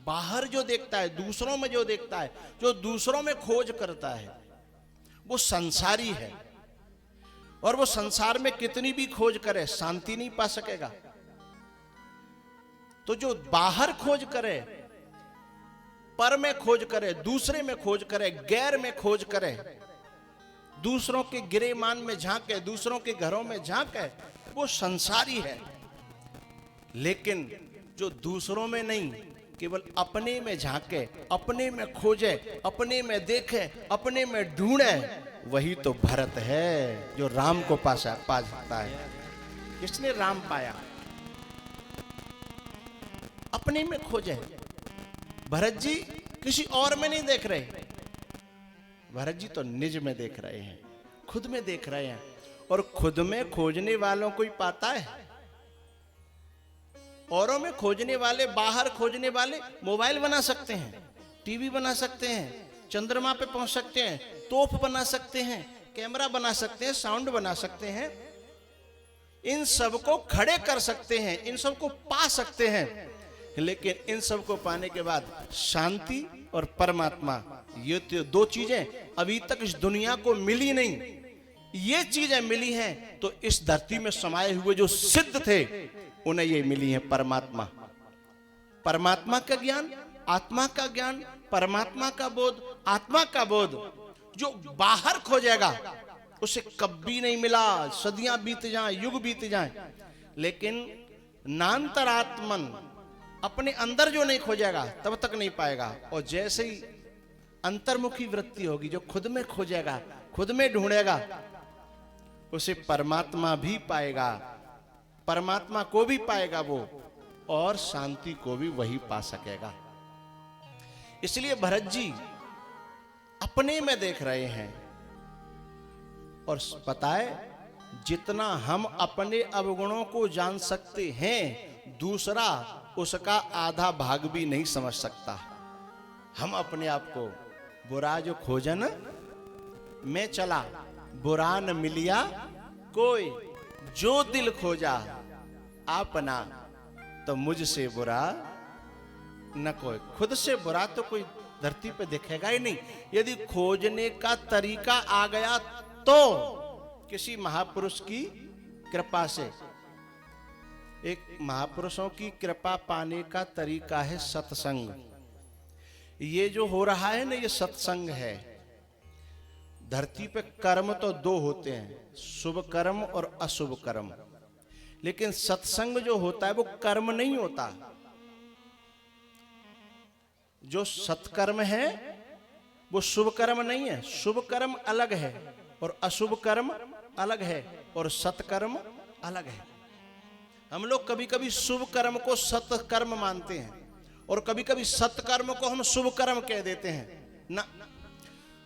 बाहर जो देखता है, दूसरों में जो देखता है, जो दूसरों में खोज करता है, वो संसारी है। और वो संसार में कितनी भी खोज करे शांति नहीं पा सकेगा। तो जो बाहर खोज करे, पर में खोज करे, दूसरे में खोज करे, गैर में खोज करे, दूसरों के गिरेमान में झांके, दूसरों के घरों में झांके, वो संसारी है। लेकिन जो दूसरों में नहीं, केवल अपने में झांके, अपने में खोजे, अपने में देखे, अपने में ढूंढे, वही तो भरत है जो राम को पा सकता है। किसने राम पाया? अपने में खोजे। भरत जी किसी और में नहीं देख रहे, भरत जी तो निज में देख रहे हैं, खुद में देख रहे हैं। और खुद में खोजने वालों को ही पाता है। औरों में खोजने वाले, बाहर खोजने वाले मोबाइल बना सकते हैं, टीवी बना सकते हैं, चंद्रमा पे पहुंच सकते हैं, तोप बना सकते हैं, कैमरा बना सकते हैं, साउंड बना सकते हैं, इन सबको खड़े कर सकते हैं, इन सबको पा सकते हैं। लेकिन इन सबको पाने के बाद शांति और परमात्मा, ये तो दो चीजें अभी तक इस दुनिया को मिली नहीं। ये चीजें मिली हैं तो इस धरती में समाये हुए जो सिद्ध थे उन्हें ये मिली है परमात्मा। परमात्मा का ज्ञान, आत्मा का ज्ञान, परमात्मा का बोध, आत्मा का बोध जो बाहर खोजेगा उसे कभी नहीं मिला। सदियां बीत जाएं, युग बीत जाएं, लेकिन नान्तरात्मन, अपने अंदर जो नहीं खोजेगा तब तक नहीं पाएगा। और जैसे ही अंतर्मुखी वृत्ति होगी, जो खुद में खोजेगा, खुद में ढूंढेगा, उसे परमात्मा भी पाएगा, परमात्मा को भी पाएगा वो, और शांति को भी वही पा सकेगा। इसलिए भरत जी अपने में देख रहे हैं। और पता है, जितना हम अपने अवगुणों को जान सकते हैं, दूसरा उसका आधा भाग भी नहीं समझ सकता। हम अपने आप को बुरा जो खोजन में चला, बुरा न मिलिया कोई, जो दिल खोजा अपना, तो मुझसे बुरा न कोई। खुद से बुरा तो कोई धरती पे दिखेगा ही नहीं। यदि खोजने का तरीका आ गया तो किसी महापुरुष की कृपा से। एक महापुरुषों की कृपा पाने का तरीका है सत्संग। ये जो हो रहा है ना, ये सत्संग है। धरती पे कर्म तो दो होते हैं, शुभ कर्म और अशुभ कर्म। लेकिन सत्संग जो होता है वो कर्म नहीं होता। जो सत्कर्म है वो शुभ कर्म नहीं है। शुभ कर्म अलग है और अशुभ कर्म अलग है, और सत्कर्म अलग है। हम लोग कभी कभी शुभ कर्म को सत्कर्म मानते हैं, और कभी कभी सत्कर्म को हम शुभ कर्म कह देते हैं ना।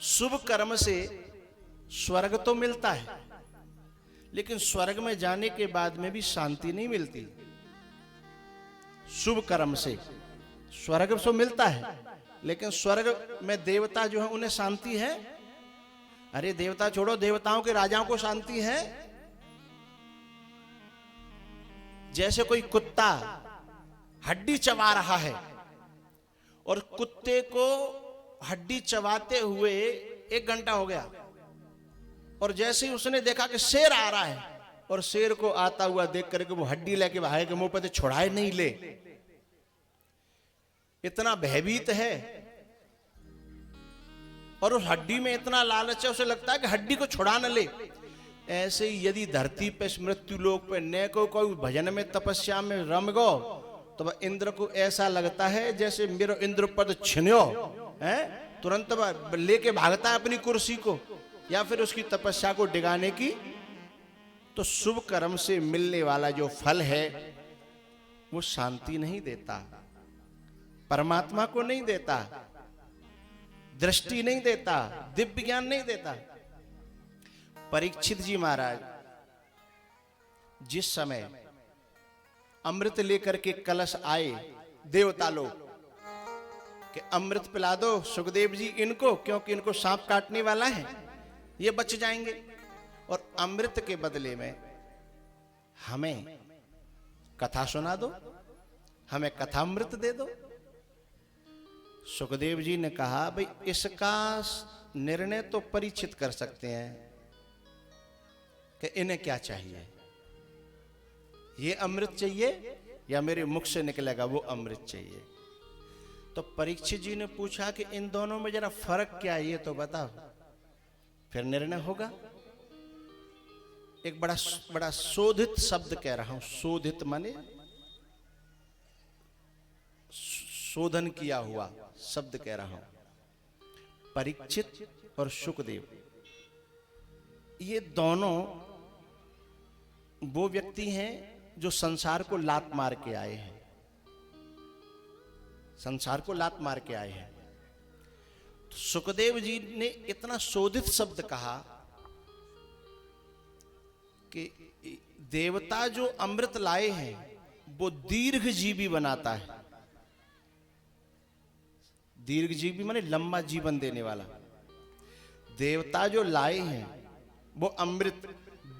शुभ कर्म से स्वर्ग तो मिलता है, लेकिन स्वर्ग में जाने के बाद में भी शांति नहीं मिलती। शुभ कर्म से स्वर्ग तो मिलता है, लेकिन स्वर्ग में देवता जो है उन्हें शांति है? अरे देवता छोड़ो, देवताओं के राजाओं को शांति है। जैसे कोई कुत्ता हड्डी चबा रहा है, और कुत्ते को हड्डी चबाते हुए 1 घंटा हो गया, और जैसे ही उसने देखा कि शेर आ रहा है, और शेर को आता हुआ देख करके वो हड्डी लेके भागे के मुंह पे छुड़ाए नहीं ले, इतना भयभीत है, और उस हड्डी में इतना लालच है, उसे लगता है कि हड्डी को छुड़ा न ले। ऐसे ही यदि धरती पे मृत्यु लोक पे न को कोई भजन में, तपस्या में रम गो, तो इंद्र को ऐसा लगता है जैसे मेरो इंद्र पद छिन्यो है, तुरंत लेके भागता है अपनी कुर्सी को, या फिर उसकी तपस्या को डिगाने की। तो शुभ कर्म से मिलने वाला जो फल है वो शांति नहीं देता, परमात्मा को नहीं देता, दृष्टि नहीं देता, दिव्य ज्ञान नहीं देता। परीक्षित जी महाराज जिस समय अमृत लेकर के कलश आए, देवता लोग कि अमृत पिला दो सुखदेव जी इनको, क्योंकि इनको सांप काटने वाला है, ये बच जाएंगे, और अमृत के बदले में हमें कथा सुना दो, हमें कथामृत दे दो। सुखदेव जी ने कहा भाई इसका निर्णय तो परीक्षित कर सकते हैं कि इन्हें क्या चाहिए, ये अमृत चाहिए या मेरे मुख से निकलेगा वो अमृत चाहिए। तो परीक्षित जी ने पूछा कि इन दोनों में जरा फर्क क्या है ये तो बताओ, फिर निर्णय होगा। एक बड़ा शोधित शब्द कह रहा हूं, शोधित माने शोधन किया हुआ शब्द कह रहा हूं। परीक्षित और सुखदेव ये दोनों वो व्यक्ति हैं जो संसार को लात मार के आए हैं, संसार को लात मार के आए हैं। तो सुखदेव जी ने इतना शोधित शब्द कहा कि देवता जो अमृत लाए हैं वो दीर्घ जीवी बनाता है। दीर्घ जीवी माने लंबा जीवन देने वाला। देवता जो लाए हैं वो अमृत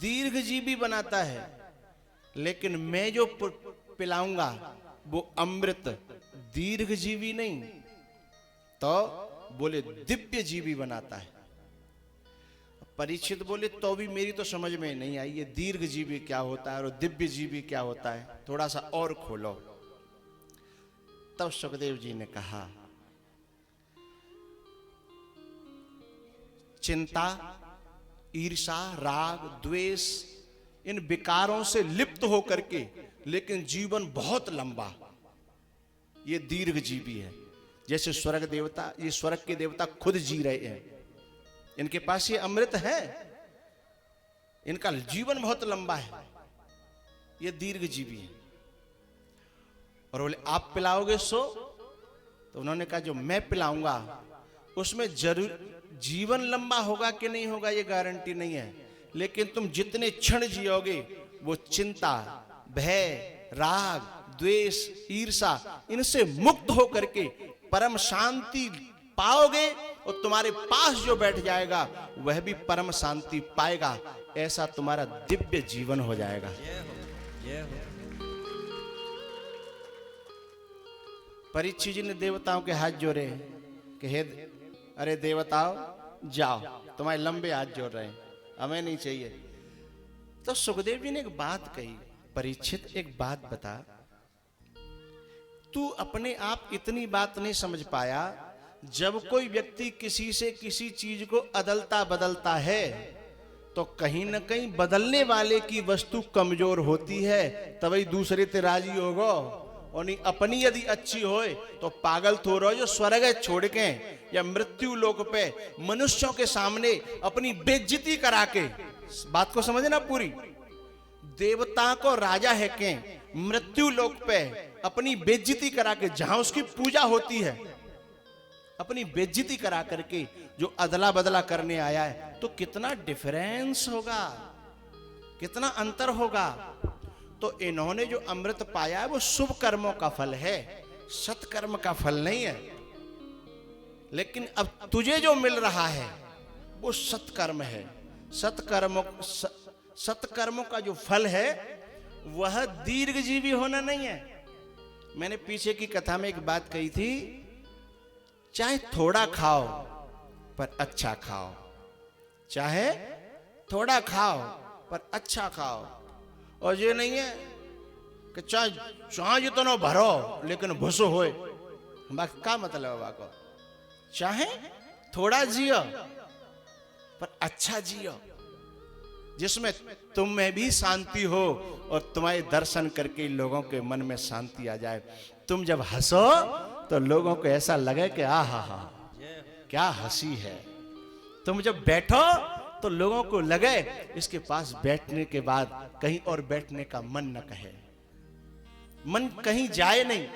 दीर्घ जीवी बनाता है, लेकिन मैं जो पिलाऊंगा वो अमृत दीर्घ जीवी नहीं, तो बोले दिव्य जीवी बनाता है। परीक्षित बोले तो भी मेरी तो समझ में नहीं आई, ये दीर्घ जीवी क्या होता है और दिव्य जीवी क्या होता है, थोड़ा सा और खोलो। तब सुखदेव जी ने कहा चिंता, ईर्षा, राग, द्वेष इन विकारों से लिप्त होकर के लेकिन जीवन बहुत लंबा, ये दीर्घ जीवी है। जैसे स्वर्ग देवता, ये स्वर्ग के देवता खुद जी रहे हैं, इनके पास ये अमृत है, इनका जीवन बहुत लंबा है, ये दीर्घ जीवी है। और बोले आप पिलाओगे सो, तो उन्होंने कहा जो मैं पिलाऊंगा उसमें जरूर जीवन लंबा होगा कि नहीं होगा ये गारंटी नहीं है, लेकिन तुम जितने क्षण जियोगे वो चिंता, भय, राग, द्वेष, ईर्षा इनसे मुक्त होकर के परम शांति पाओगे, और तुम्हारे पास जो बैठ जाएगा वह भी परम शांति पाएगा। ऐसा तुम्हारा दिव्य जीवन हो जाएगा। परीक्षित जी ने देवताओं के हाथ जोड़े कि हे अरे देवताओं जाओ, तुम्हारे लंबे हाथ जोड़ रहे हैं, हमें नहीं चाहिए। तो सुखदेव जी ने एक बात कही, परीक्षित एक बात बता, तू अपने आप इतनी बात नहीं समझ पाया, जब कोई व्यक्ति किसी से किसी चीज को अदलता बदलता है तो कहीं न कहीं बदलने वाले की वस्तु कमजोर होती है, तभी दूसरे ते राजी होगो। और नहीं अपनी यदि अच्छी होए तो पागल थोड़ा जो स्वर्ग छोड़ के या मृत्यु लोक पे मनुष्यों के सामने अपनी बेइज्जती करा के, बात को समझना पूरी, देवता को राजा है के मृत्यु लोक पे अपनी बेइज्जती करा के, जहां उसकी पूजा होती है अपनी बेइज्जती करा करके जो अदला बदला करने आया है, तो कितना डिफरेंस होगा, कितना अंतर होगा। तो इन्होंने जो अमृत पाया है वो शुभ कर्मों का फल है, सत्कर्म का फल नहीं है। लेकिन अब तुझे जो मिल रहा है वो सत्कर्म है। सत्कर्मों का जो फल है वह दीर्घ जीवी होना नहीं है। मैंने पीछे की कथा में एक बात कही थी, चाहे थोड़ा खाओ पर अच्छा खाओ, चाहे थोड़ा खाओ पर अच्छा खाओ। और ये नहीं है कि चाहे जितना भरो लेकिन भुसो होए, क्या मतलब है को, चाहे थोड़ा जियो पर अच्छा जियो, जिसमें तुम में भी शांति हो और तुम्हारे दर्शन करके लोगों के मन में शांति आ जाए। तुम जब हंसो तो लोगों को ऐसा लगे कि आ हा क्या हंसी है। तुम जब बैठो तो लोगों को लगे इसके पास बैठने के बाद कहीं और बैठने का मन न कहे, मन कहीं जाए नहीं।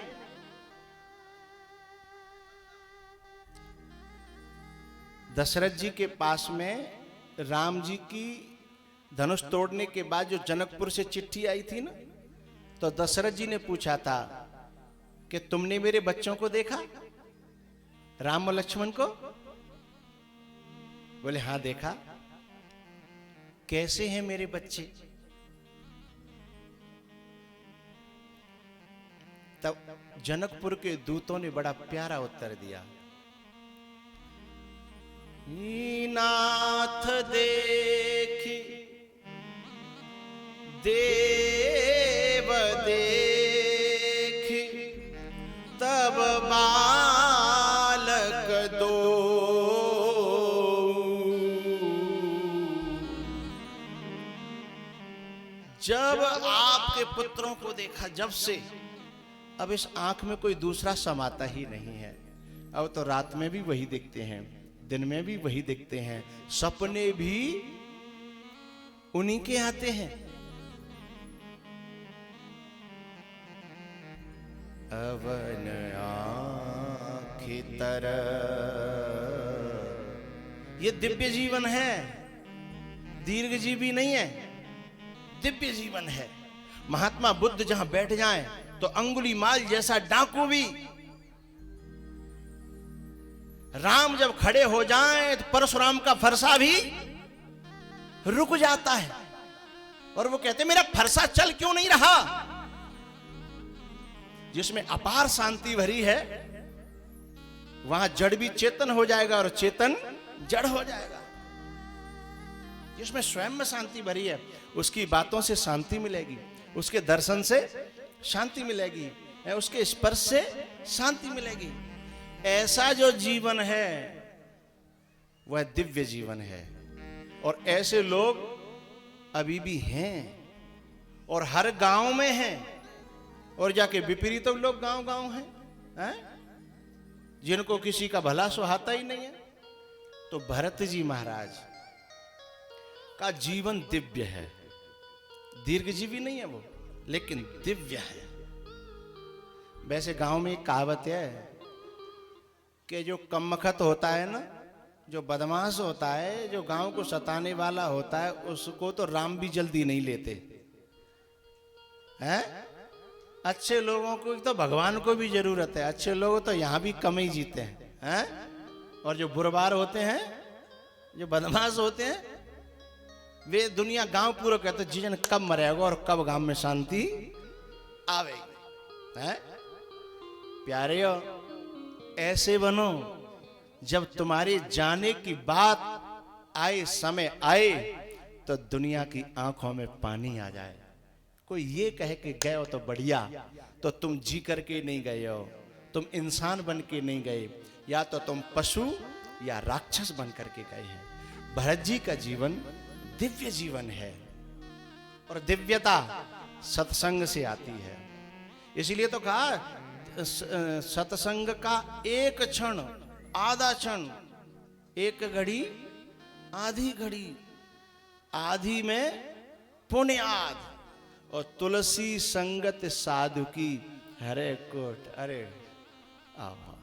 दशरथ जी के पास में राम जी की धनुष तोड़ने के बाद जो जनकपुर से चिट्ठी आई थी ना, तो दशरथ जी ने पूछा था कि तुमने मेरे बच्चों को देखा, राम और लक्ष्मण को? बोले हाँ देखा। कैसे हैं मेरे बच्चे? तब जनकपुर के दूतों ने बड़ा प्यारा उत्तर दिया। नाथ देखी देव देखी तब बालक दो, जब आपके पुत्रों को देखा, जब से अब इस आंख में कोई दूसरा समाता ही नहीं है। अब तो रात में भी वही देखते हैं, दिन में भी वही देखते हैं, सपने भी उन्हीं के आते हैं। अवन आँखि तरह, ये दिव्य जीवन है, दीर्घ जीवी नहीं है, दिव्य जीवन है। महात्मा बुद्ध जहां बैठ जाएं तो अंगुलीमाल जैसा डाकू भी, राम जब खड़े हो जाएं तो परशुराम का फरसा भी रुक जाता है और वो कहते मेरा फरसा चल क्यों नहीं रहा। जिसमें अपार शांति भरी है वहां जड़ भी चेतन हो जाएगा और चेतन जड़ हो जाएगा। जिसमें स्वयं में शांति भरी है उसकी बातों से शांति मिलेगी, उसके दर्शन से शांति मिलेगी, उसके स्पर्श से शांति मिलेगी। ऐसा जो जीवन है वह दिव्य जीवन है और ऐसे लोग अभी भी हैं और हर गांव में हैं। और जाके विपरीत तो लोग गांव गांव हैं, जिनको किसी का भला सुहाता ही नहीं है। तो भरत जी महाराज का जीवन दिव्य है, दीर्घजीवी नहीं है वो, लेकिन दिव्य है। वैसे गांव में एक कहावत है कि जो कमबख्त होता है ना, जो बदमाश होता है, जो गांव को सताने वाला होता है, उसको तो राम भी जल्दी नहीं लेते हैं। अच्छे लोगों को तो भगवान को भी जरूरत है, अच्छे लोग तो यहां भी कम ही जीते हैं, और जो बुरबार होते हैं, जो बदमाश होते हैं, वे दुनिया गांव पूरा कहते जीजन कब मरेगा और कब गांव में शांति आवेगी। हैं प्यारे, ऐसे बनो जब तुम्हारे जाने की बात आए, समय आए तो दुनिया की आंखों में पानी आ जाए। कोई ये कहे कि गए हो तो बढ़िया, तो तुम जी करके नहीं गए हो, तुम इंसान बन के नहीं गए, या तो तुम पशु या राक्षस बन करके गए हैं। भरत जी का जीवन दिव्य जीवन है और दिव्यता सत्संग से आती है। इसलिए तो कहा सत्संग का एक क्षण आधा क्षण, एक घड़ी आधी घड़ी, आधी में पुण्य आध, और तुलसी संगत साधु की हरे कोट। अरे आहा,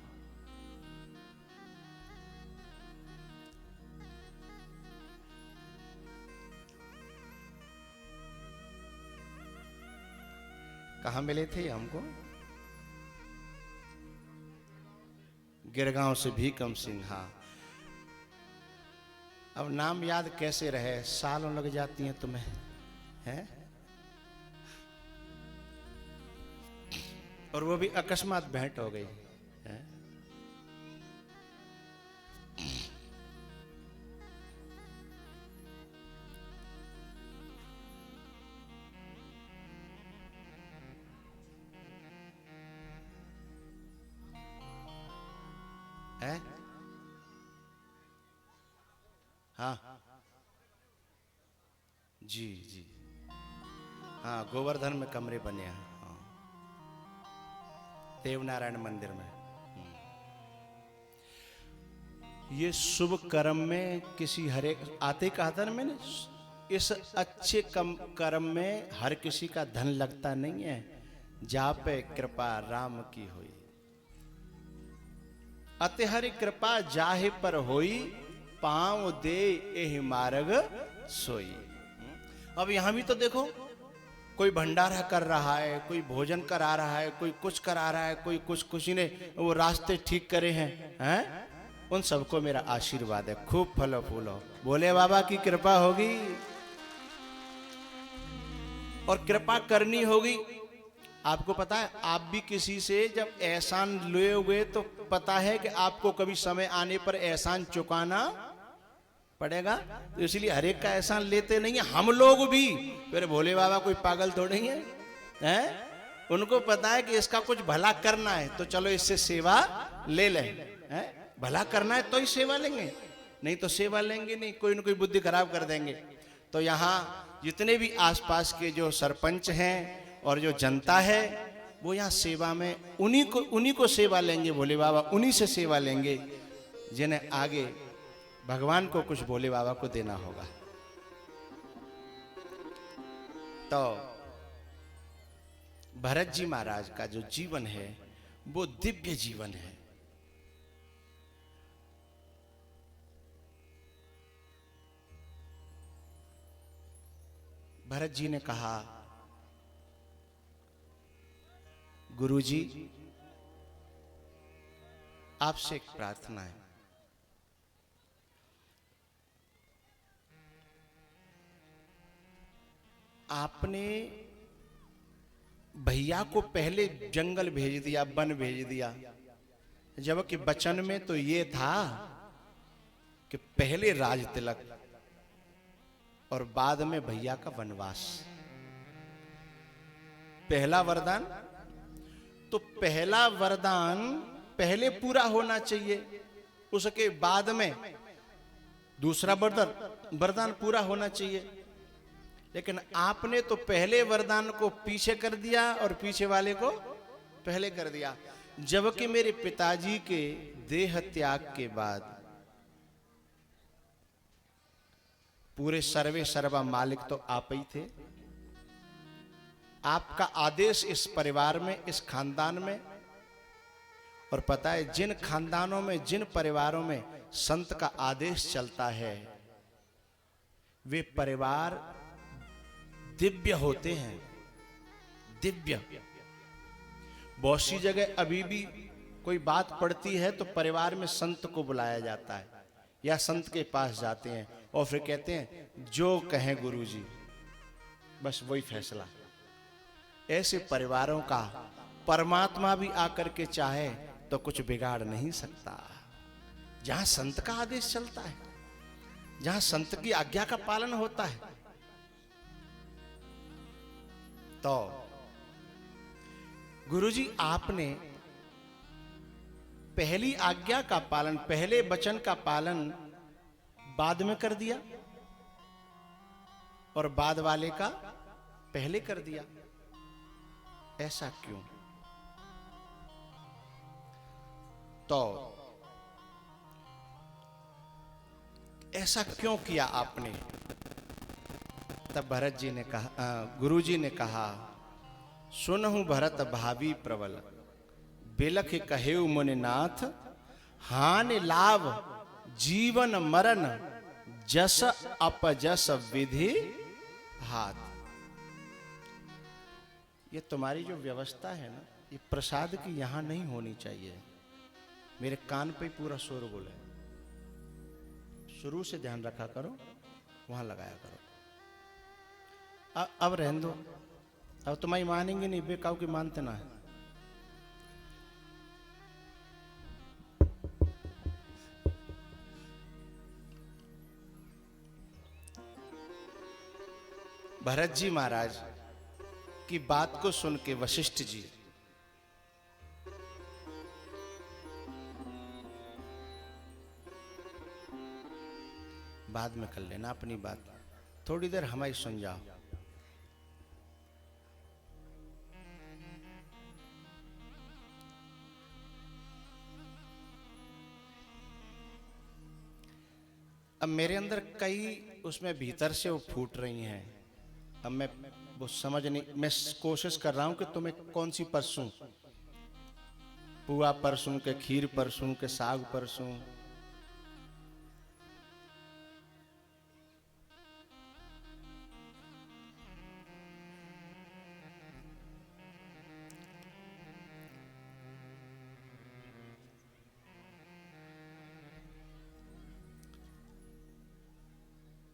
कहाँ मिले थे हमको? गिरगांव से भीकम सिंहा। अब नाम याद कैसे रहे, सालों लग जाती हैं तुम्हें, हैं? और वो भी अकस्मात भेंट हो गई है? है? हाँ जी जी, हाँ गोवर्धन में कमरे बने हैं, हाँ, देवनारायण मंदिर में। ये शुभ कर्म में किसी हरे आते कहा था ना मैंने, इस अच्छे कर्म में हर किसी का धन लगता नहीं है। जा पे कृपा राम की हुई, अतिहरि कृपा जाहे पर होई, पांव दे एह मार्ग सोई। अब यहां भी तो देखो, कोई भंडारा कर रहा है, कोई भोजन करा रहा है, कोई कुछ करा रहा है, कोई कुछ, किसी ने वो रास्ते ठीक करे हैं, उन सबको मेरा आशीर्वाद है, खूब फलो फूलो, बोले बाबा की कृपा होगी। और कृपा करनी होगी, आपको पता है, आप भी किसी से जब एहसान लोगे तो पता है कि आपको कभी समय आने पर एहसान चुकाना पड़ेगा। तो इसलिए हर एक का एहसान लेते नहीं है। हम लोग भी, फिर भोले बाबा कोई पागल थोड़े हैं, हैं? उनको पता है कि इसका कुछ भला करना है, तो चलो इससे सेवा ले लें, हैं? भला करना है तो ही सेवा लेंगे, नहीं तो सेवा लेंगे नहीं, कोई ना कोई बुद्धि खराब कर देंगे। तो यहाँ जितने भी आसपास के जो सरपंच हैं और जो जनता है, वो यहाँ सेवा में उन्हीं को सेवा लेंगे भोले बाबा, उन्हीं से सेवा लेंगे जिन्हें आगे भगवान को कुछ भोले बाबा को देना होगा। तो भरत जी महाराज का जो जीवन है वो दिव्य जीवन है। भरत जी ने कहा, गुरुजी आपसे एक प्रार्थना है। आपने भैया को पहले जंगल भेज दिया, वन भेज दिया, जबकि बचन में तो ये था कि पहले राज तिलक और बाद में भैया का वनवास। पहला वरदान, तो पहला वरदान पहले पूरा होना चाहिए, उसके बाद में दूसरा वरदान पूरा होना चाहिए। लेकिन आपने तो पहले वरदान को पीछे कर दिया और पीछे वाले को पहले कर दिया। जबकि मेरे पिताजी के देह त्याग के बाद पूरे सर्वे सर्वा मालिक तो आप ही थे। आपका आदेश इस परिवार में, इस खानदान में, और पता है जिन खानदानों में, जिन परिवारों में संत का आदेश चलता है वे परिवार दिव्य होते हैं, दिव्य। बहुत सी जगह अभी भी कोई बात पड़ती है तो परिवार में संत को बुलाया जाता है या संत के पास जाते हैं और फिर कहते हैं जो कहें गुरुजी, बस वही फैसला। ऐसे परिवारों का परमात्मा भी आकर के चाहे तो कुछ बिगाड़ नहीं सकता। जहां संत का आदेश चलता है, जहां संत की आज्ञा का पालन होता है, तो गुरुजी आपने पहली आज्ञा का पालन, पहले वचन का पालन बाद में कर दिया और बाद वाले का पहले कर दिया। ऐसा क्यों? तो ऐसा क्यों किया आपने? तब भरत जी ने कहा, गुरुजी ने कहा, सुनहु भरत भावी प्रबल, बिलख कहेउ मुनिनाथ, हान लाभ जीवन मरण, जस अपजस विधि हाथ। ये तुम्हारी जो व्यवस्था है ना, ये प्रसाद की यहां नहीं होनी चाहिए। मेरे कान पे पूरा शोरगुल है, शुरू से ध्यान रखा करो, वहां लगाया करो। अब रहने दो, अब तुम्हारी मानेंगे नहीं, बेकाऊ की मानते ना है। भरत जी महाराज की बात को सुन के वशिष्ठ जी बाद में कर लेना अपनी बात, थोड़ी देर हमारी सुन जाओ। अब मेरे अंदर कई उसमें भीतर से वो फूट रही हैं। अब मैं वो समझ नहीं, मैं कोशिश कर रहा हूं कि तुम्हें कौन सी परसूं, पुआ परसूं के खीर परसूं के साग परसूं।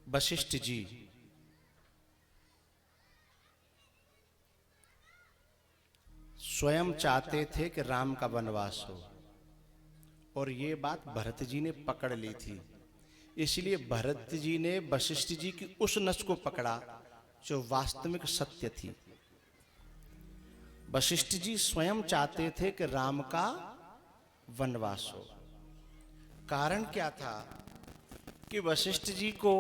वशिष्ठ जी स्वयं चाहते थे कि राम का वनवास हो, और ये बात भरत जी ने पकड़ ली थी। इसलिए भरत जी ने वशिष्ठ जी की उस नस को पकड़ा जो वास्तविक सत्य थी। वशिष्ठ जी स्वयं चाहते थे कि राम का वनवास हो। कारण क्या था कि वशिष्ठ जी को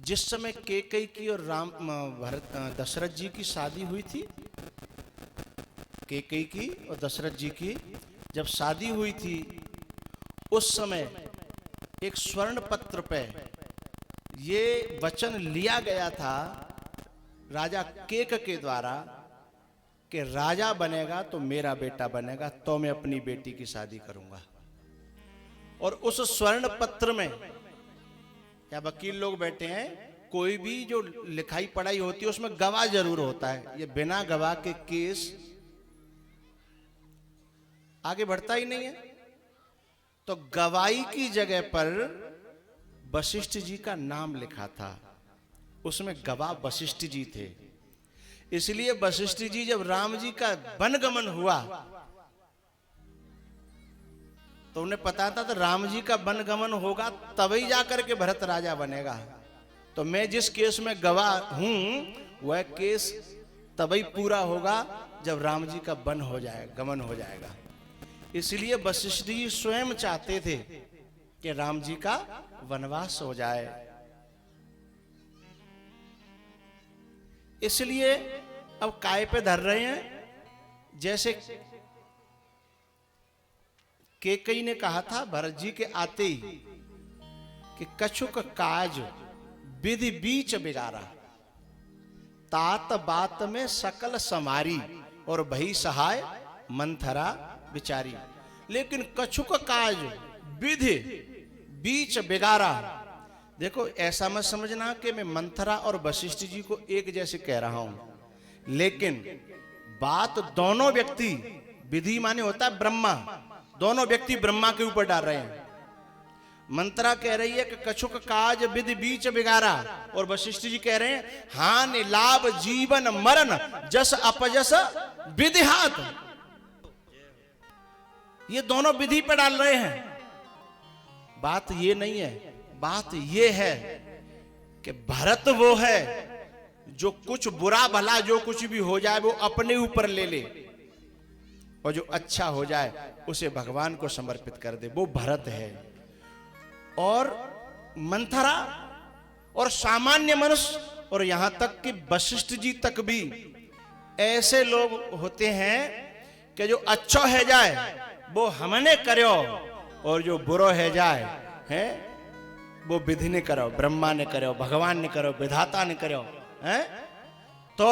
जिस समय कैकेयी की और दशरथ जी की शादी हुई थी, कैकेयी की और दशरथ जी की जब शादी हुई थी, उस समय एक स्वर्ण पत्र पे ये वचन लिया गया था राजा केक के द्वारा कि राजा बनेगा तो मेरा बेटा बनेगा, तो मैं अपनी बेटी की शादी करूंगा। और उस स्वर्ण पत्र में, क्या वकील लोग बैठे हैं, कोई भी जो लिखाई पढ़ाई होती है उसमें गवाह जरूर होता है। ये बिना गवाह के केस आगे बढ़ता ही नहीं है। तो गवाही की जगह पर वशिष्ठ जी का नाम लिखा था, उसमें गवाह वशिष्ठ जी थे। इसलिए वशिष्ठ जी जब राम जी का वनगमन हुआ तो उन्हें पता था तो राम जी का वनगमन होगा तभी जाकर के भरत राजा बनेगा। तो मैं जिस केस में गवाह हूं वह केस तभी पूरा होगा जब राम जी का वन हो जाएगा, गमन हो जाएगा। इसलिए वशिष्ठ जी स्वयं चाहते थे कि राम जी का वनवास हो जाए। इसलिए अब काय पे धर रहे हैं। जैसे कैकेयी ने कहा था भरत जी के आते ही कि कछुक काज विधि बीच बिगाड़ा, तात बात में सकल समारी, और भई सहाय मंथरा बिचारी। लेकिन कछुक काज विधि बीच बिगाड़ा। देखो ऐसा मत समझना कि मैं मंथरा और वशिष्ठ जी को एक जैसे कह रहा हूं, लेकिन बात दोनों व्यक्ति, विधि माने होता है ब्रह्मा, दोनों व्यक्ति ब्रह्मा के ऊपर डाल रहे हैं। मंत्रा कह रही है कि कछुक काज विधि बीच बिगाड़ा, और वशिष्ठ जी कह रहे हैं हानि लाभ जीवन मरण जस अपजस विधि हाथ। ये दोनों विधि पे डाल रहे हैं। बात ये नहीं है, बात ये है कि भरत वो है जो कुछ बुरा भला जो कुछ भी हो जाए वो अपने ऊपर ले ले, और जो अच्छा हो जाए उसे भगवान को समर्पित कर दे, वो भरत है। और मंथरा और सामान्य मनुष्य और यहां तक कि वशिष्ठ जी तक भी ऐसे लोग होते हैं कि जो अच्छा है जाए वो हमने करो, और जो बुरो है जाए है वो विधि ने करो, ब्रह्मा ने करो, भगवान ने करो, विधाता ने करो है। तो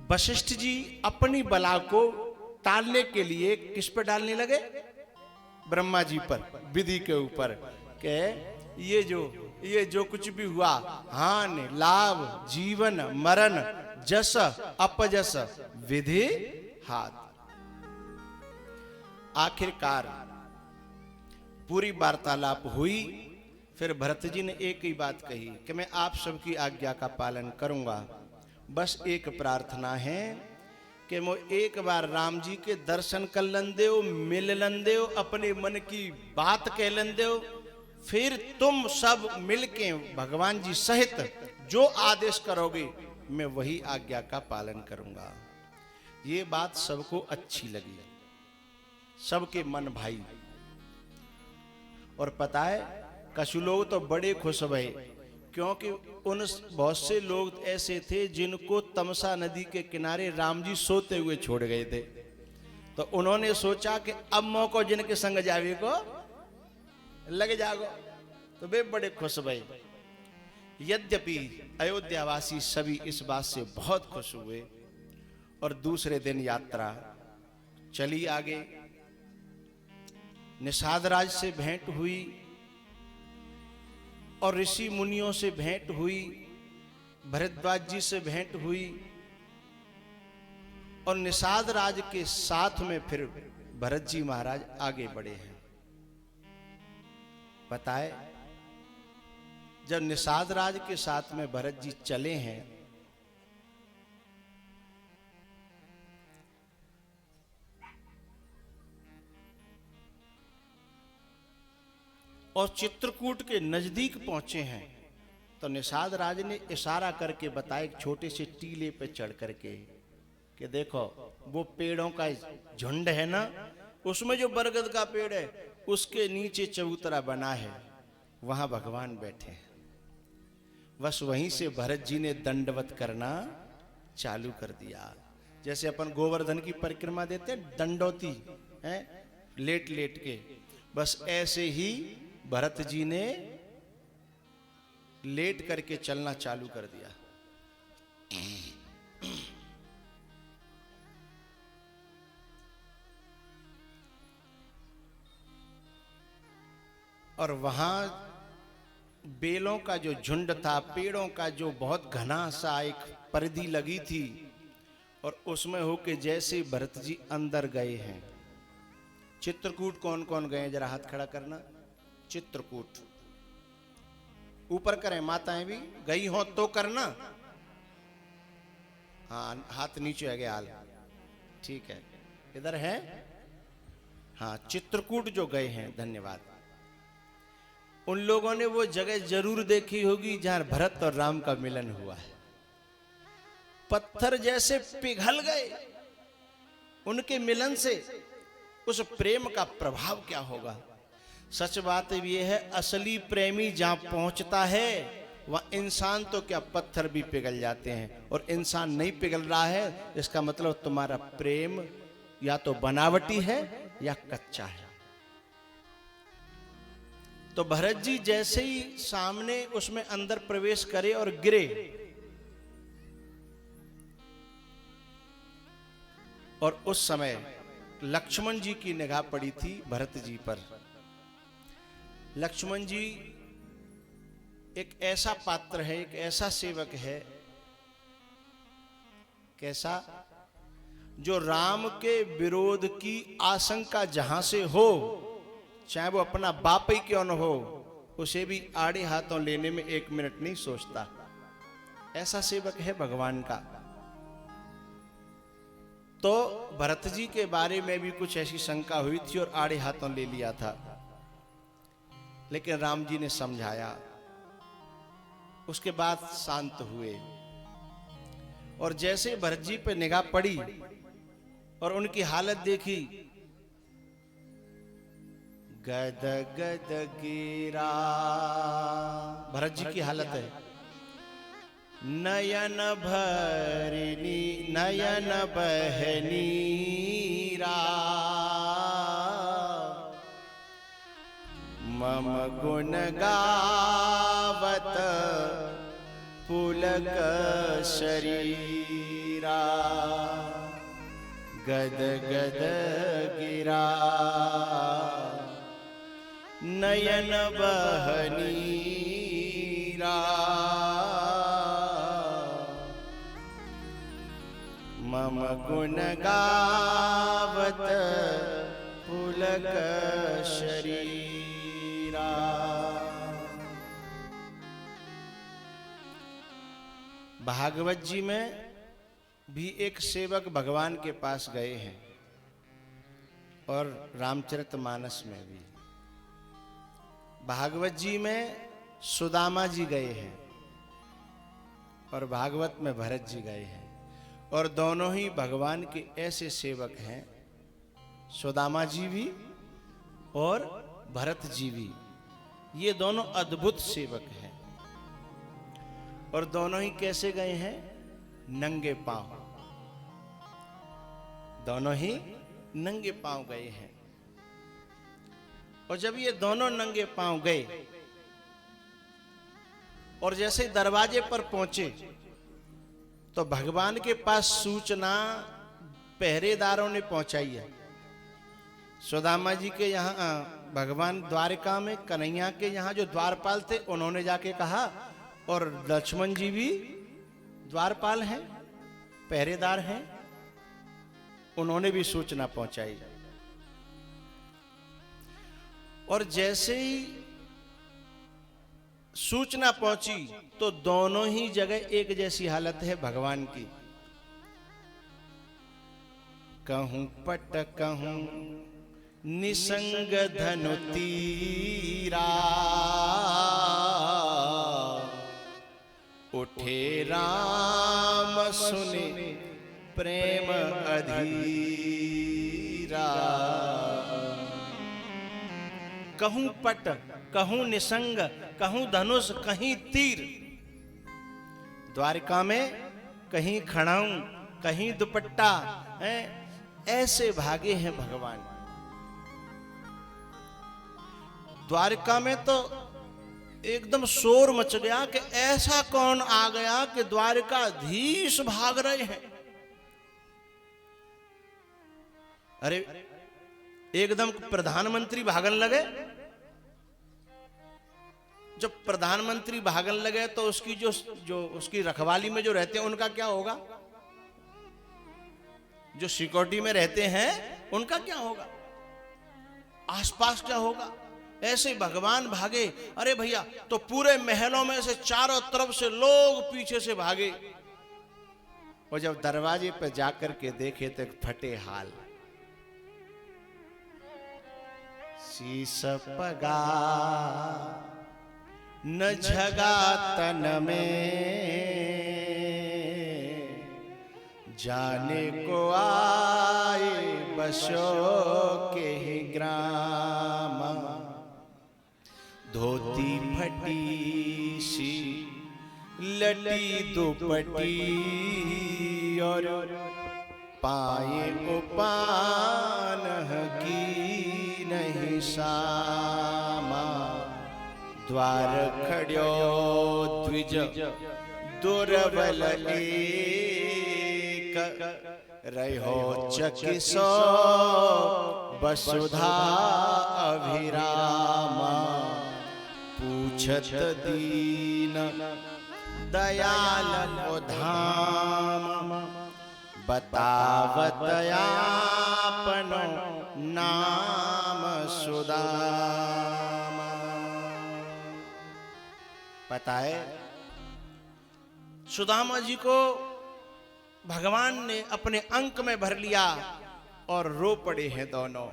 वशिष्ठ जी अपनी बला को टालने के लिए किस पर डालने लगे? ब्रह्मा जी पर, विधि के ऊपर, के ये जो कुछ भी हुआ, हानि लाभ जीवन मरण जस अपजस विधि हाथ। आखिरकार पूरी वार्तालाप हुई। फिर भरत जी ने एक ही बात कही कि मैं आप सबकी आज्ञा का पालन करूंगा, बस एक प्रार्थना है कि मैं एक बार राम जी के दर्शन कर लन दो, मिल लन दो, अपने मन की बात कह लन दो, फिर तुम सब मिलके भगवान जी सहित जो आदेश करोगे मैं वही आज्ञा का पालन करूंगा। ये बात सबको अच्छी लगी, सबके मन भाई। और पता है कछु लोग तो बड़े खुश भये, क्योंकि उन बहुत से लोग ऐसे थे जिनको तमसा नदी के किनारे राम जी सोते हुए छोड़ गए थे। तो उन्होंने सोचा कि अब मौको जिनके संग जावे को लग जागो, तो वे बड़े खुश भये। यद्यपि अयोध्यावासी सभी इस बात से बहुत खुश हुए, और दूसरे दिन यात्रा चली आगे। निषाद राज से भेंट हुई और ऋषि मुनियों से भेंट हुई, भरद्वाज जी से भेंट हुई, और निषाद राज के साथ में फिर भरत जी महाराज आगे बढ़े हैं। बताए जब निषाद राज के साथ में भरत जी चले हैं, और चित्रकूट के नजदीक पहुंचे हैं, तो निषाद राज ने इशारा करके बताया एक छोटे से टीले पे चढ़ करके कि देखो वो पेड़ों का झुंड है ना, उसमें जो बरगद का पेड़ है उसके नीचे चबूतरा बना है, वहां भगवान बैठे हैं। बस वहीं से भरत जी ने दंडवत करना चालू कर दिया। जैसे अपन गोवर्धन की परिक्रमा देते हैं दंडोती है, लेट लेट के, बस ऐसे ही भरत जी ने लेट करके चलना चालू कर दिया। और वहां बेलों का जो झुंड था, पेड़ों का जो बहुत घना सा एक परिधि लगी थी, और उसमें होके जैसे भरत जी अंदर गए हैं। चित्रकूट कौन कौन गए, जरा हाथ खड़ा करना। चित्रकूट ऊपर करें, माताएं भी गई हो तो करना। हाँ, हाथ नीचे आ गया हाल, ठीक है, इधर है। हाँ, चित्रकूट जो गए हैं, धन्यवाद। उन लोगों ने वो जगह जरूर देखी होगी जहां भरत और राम का मिलन हुआ है। पत्थर जैसे पिघल गए उनके मिलन से। उस प्रेम का प्रभाव क्या होगा। सच बात यह है, असली प्रेमी जहां पहुंचता है वहां इंसान तो क्या पत्थर भी पिघल जाते हैं। और इंसान नहीं पिघल रहा है, इसका मतलब तुम्हारा प्रेम या तो बनावटी है या कच्चा है। तो भरत जी जैसे ही सामने उसमें अंदर प्रवेश करे और गिरे, और उस समय लक्ष्मण जी की निगाह पड़ी थी भरत जी पर। लक्ष्मण जी एक ऐसा पात्र है, एक ऐसा सेवक है, कैसा, जो राम के विरोध की आशंका जहां से हो, चाहे वो अपना बाप ही क्यों न हो, उसे भी आड़े हाथों लेने में एक मिनट नहीं सोचता। ऐसा सेवक है भगवान का। तो भरत जी के बारे में भी कुछ ऐसी शंका हुई थी और आड़े हाथों ले लिया था, लेकिन राम जी ने समझाया। उसके बाद शांत हुए, और जैसे भरत जी पे निगाह पड़ी और उनकी हालत देखी, गद गद गिरा, भरत जी की हालत है, नयन भरनी नयन बहनीरा, मम गुण गावत पुलक शरीरा, गद गद गिरा नयन बहनीरा, मम गुण गावत पुलक शरीरा। भागवत जी में भी एक सेवक भगवान के पास गए हैं, और रामचरितमानस में भी। भागवत जी में सुदामा जी गए हैं, और भागवत में भरत जी गए हैं, और दोनों ही भगवान के ऐसे सेवक हैं, सुदामा जी भी और भरत जी भी। ये दोनों अद्भुत सेवक हैं, और दोनों ही कैसे गए हैं, नंगे पांव। दोनों ही नंगे पांव गए हैं। और जब ये दोनों नंगे पांव गए और जैसे दरवाजे पर पहुंचे, तो भगवान के पास सूचना पहरेदारों ने पहुंचाई है। सुदामा जी के यहाँ, भगवान द्वारिका में कन्हैया के यहाँ जो द्वारपाल थे, उन्होंने जाके कहा, और लक्ष्मण जी भी द्वारपाल हैं, पहरेदार हैं, उन्होंने भी सूचना पहुंचाई। और जैसे ही सूचना पहुंची तो दोनों ही जगह एक जैसी हालत है भगवान की। कहूं पट कहूं निसंग धनु तीरा, उठे राम सुने प्रेम अधीरा। कहूं पट कहूं निसंग, कहूं धनुष कहीं तीर। द्वारिका में कहीं खड़ाऊं कहीं दुपट्टा है, ऐसे भागे हैं भगवान। द्वारिका में तो एकदम शोर मच गया कि ऐसा कौन आ गया कि द्वारिकाधीश भाग रहे हैं। अरे एकदम प्रधानमंत्री भागन लगे। जब प्रधानमंत्री भागन लगे तो उसकी जो उसकी रखवाली में जो रहते हैं उनका क्या होगा? जो सिक्योरिटी में रहते हैं उनका क्या होगा? आसपास क्या होगा? ऐसे भगवान भागे। अरे भैया, तो पूरे महलों में से चारों तरफ से लोग पीछे से भागे, और जब दरवाजे पर जाकर के देखे तो फटे हाल। शीश पगा न झगा तन में, जाने को आए बसो के ही ग्राम। धोती फटी सी लटी दुपटी, और पाए उपान की नहीं सामा। द्वार खड़ो द्विज दुर्बल एक, रहो चकिसो वसुधा अभिरामा। पूछत दीन दयाल धाम, बतावत आपनो नाम सुदामा। पता है, सुदामा जी को भगवान ने अपने अंक में भर लिया और रो पड़े हैं दोनों।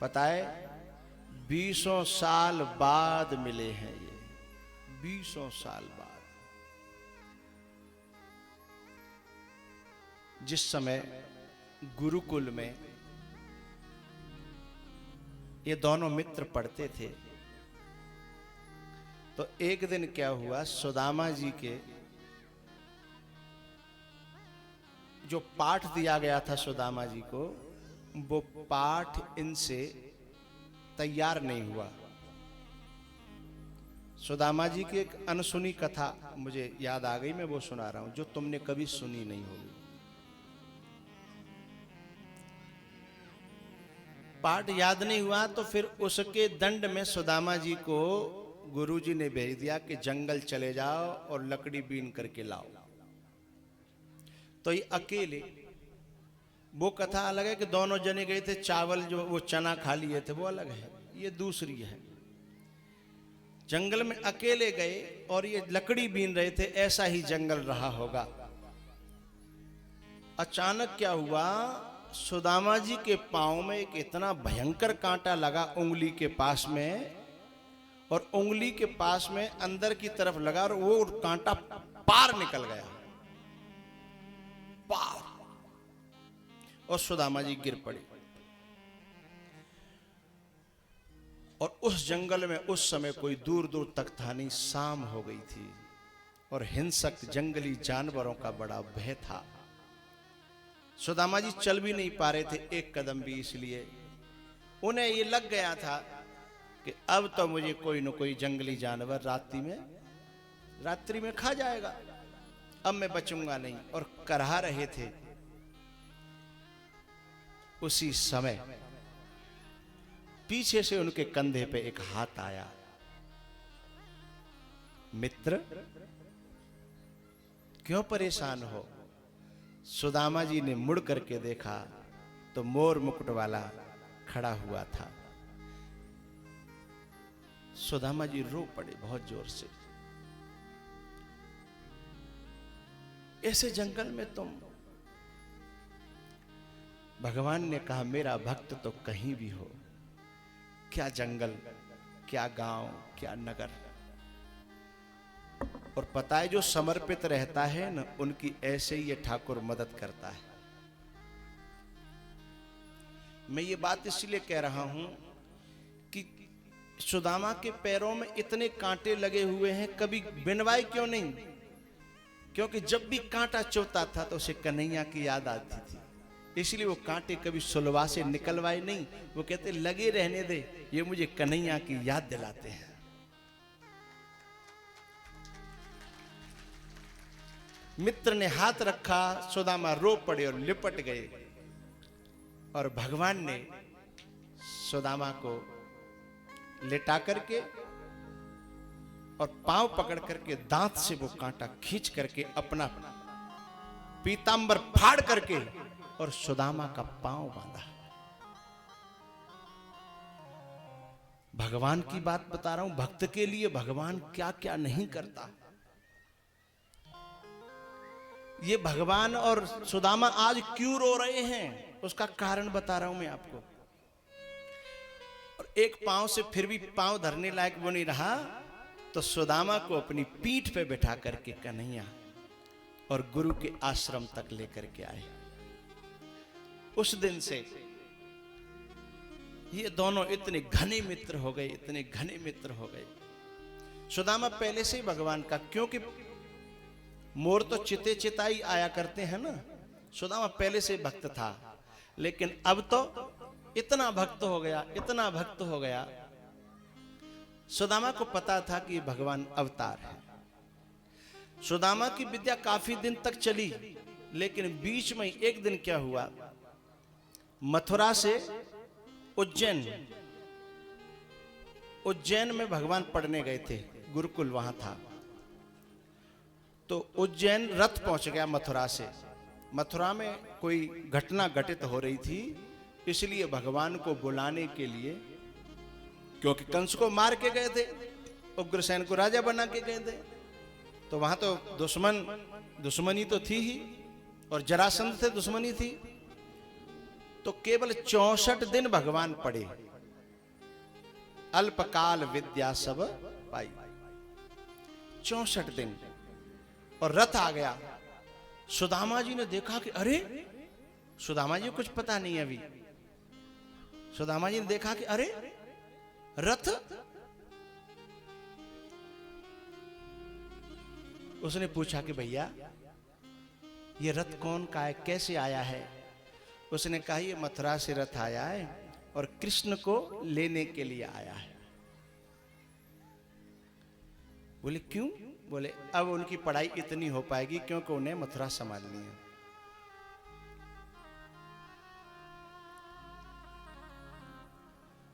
पता है, 20 साल बाद मिले हैं ये, 20 साल बाद। जिस समय गुरुकुल में ये दोनों मित्र पढ़ते थे, तो एक दिन क्या हुआ, सुदामा जी के जो पाठ दिया गया था सुदामा जी को, वो पाठ इनसे तैयार नहीं हुआ। सुदामा जी की एक अनसुनी कथा मुझे याद आ गई, मैं वो सुना रहा हूं, जो तुमने कभी सुनी नहीं होगी। पाठ याद नहीं हुआ तो फिर उसके दंड में सुदामा जी को गुरुजी ने भेज दिया कि जंगल चले जाओ और लकड़ी बीन करके लाओ। तो ये अकेले, वो कथा अलग है कि दोनों जने गए थे, चावल जो वो चना खा लिए थे, वो अलग है, ये दूसरी है। जंगल में अकेले गए और ये लकड़ी बीन रहे थे, ऐसा ही जंगल रहा होगा। अचानक क्या हुआ, सुदामा जी के पांव में एक इतना भयंकर कांटा लगा उंगली के पास में, और उंगली के पास में अंदर की तरफ लगा और वो कांटा पार निकल गया, पार, और सुदामा जी गिर पड़े। और उस जंगल में उस समय कोई दूर दूर तक था नहीं, शाम हो गई थी और हिंसक जंगली जानवरों का बड़ा भय था। सुदामा जी चल भी नहीं पा रहे थे एक कदम भी, इसलिए उन्हें ये लग गया था कि अब तो मुझे कोई न कोई जंगली जानवर रात्रि में खा जाएगा, अब मैं बचूंगा नहीं, और करहा रहे थे। उसी समय पीछे से उनके कंधे पे एक हाथ आया। मित्र, क्यों परेशान हो? सुदामा जी ने मुड़ करके देखा तो मोर मुकुट वाला खड़ा हुआ था। सुदामा जी रो पड़े बहुत जोर से। ऐसे जंगल में तुम। भगवान ने कहा मेरा भक्त तो कहीं भी हो, क्या जंगल, क्या गांव, क्या नगर। और पता है जो समर्पित रहता है ना, उनकी ऐसे ही ये ठाकुर मदद करता है। मैं ये बात इसलिए कह रहा हूं कि सुदामा के पैरों में इतने कांटे लगे हुए हैं, कभी बिनवाए क्यों नहीं? क्योंकि जब भी कांटा चुभता था तो उसे कन्हैया की याद आती थी, इसलिए वो कांटे कभी सुलवा से निकलवाए नहीं। वो कहते लगे रहने दे, ये मुझे कन्हैया की याद दिलाते हैं। मित्र ने हाथ रखा, सुदामा रो पड़े और लिपट गए। और भगवान ने सुदामा को लेटा करके और पांव पकड़ करके दांत से वो कांटा खींच करके अपना पीतांबर फाड़ करके और सुदामा का पांव बांधा। भगवान की बात बता रहा हूं, भक्त के लिए भगवान क्या क्या नहीं करता। ये भगवान और सुदामा आज क्यों रो रहे हैं, उसका कारण बता रहा हूं मैं आपको। और एक पांव से फिर भी पांव धरने लायक वो नहीं रहा, तो सुदामा को अपनी पीठ पे बैठा करके कन्हैया और गुरु के आश्रम तक लेकर के आए। उस दिन से ये दोनों इतने घने मित्र हो गए, इतने घने मित्र हो गए। सुदामा पहले से ही भगवान का, क्योंकि मोर तो चिते चिताई आया करते हैं ना, सुदामा पहले से भक्त था। लेकिन अब तो इतना भक्त हो गया, इतना भक्त हो गया। सुदामा को पता था कि भगवान अवतार है। सुदामा की विद्या काफी दिन तक चली, लेकिन बीच में एक दिन क्या हुआ, मथुरा से उज्जैन में भगवान पढ़ने गए थे, गुरुकुल वहां था। तो उज्जैन रथ पहुंच गया मथुरा से। मथुरा में कोई घटना घटित हो रही थी, इसलिए भगवान को बुलाने के लिए, क्योंकि कंस को मार के गए थे, उग्रसेन को राजा बना के गए थे, तो वहां तो दुश्मनी तो थी ही, और जरासंध से दुश्मनी थी। तो केवल 64 दिन भगवान पढ़े, अल्पकाल विद्या सब पाई। 64 दिन। और रथ आ गया। सुदामा जी ने देखा कि अरे, सुदामा जी को कुछ पता नहीं अभी। सुदामा जी ने देखा कि अरे रथ, उसने पूछा कि भैया ये रथ कौन का है, कैसे आया है? उसने कहा ये मथुरा से रथ आया है और कृष्ण को लेने के लिए आया है। बोले क्यों? बोले अब उनकी पढ़ाई इतनी हो पाएगी क्योंकि उन्हें मथुरा संभालनी है।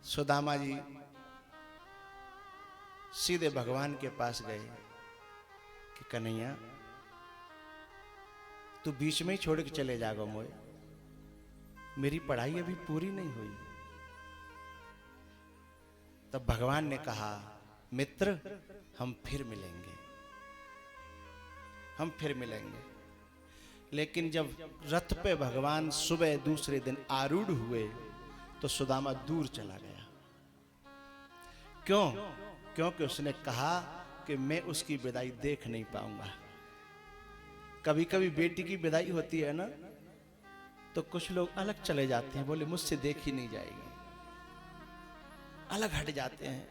सुदामा जी सीधे भगवान के पास गए कि कन्हैया तू बीच में ही छोड़ के चले जाएगा मोए, मेरी पढ़ाई अभी पूरी नहीं हुई। तब भगवान ने कहा मित्र हम फिर मिलेंगे, हम फिर मिलेंगे। लेकिन जब रथ पे भगवान सुबह दूसरे दिन आरूढ़ हुए तो सुदामा दूर चला गया। क्यों? क्योंकि उसने कहा कि मैं उसकी विदाई देख नहीं पाऊंगा। कभी कभी बेटी की विदाई होती है ना, तो कुछ लोग अलग चले जाते हैं, बोले मुझसे देखी नहीं जाएगी, अलग हट जाते हैं।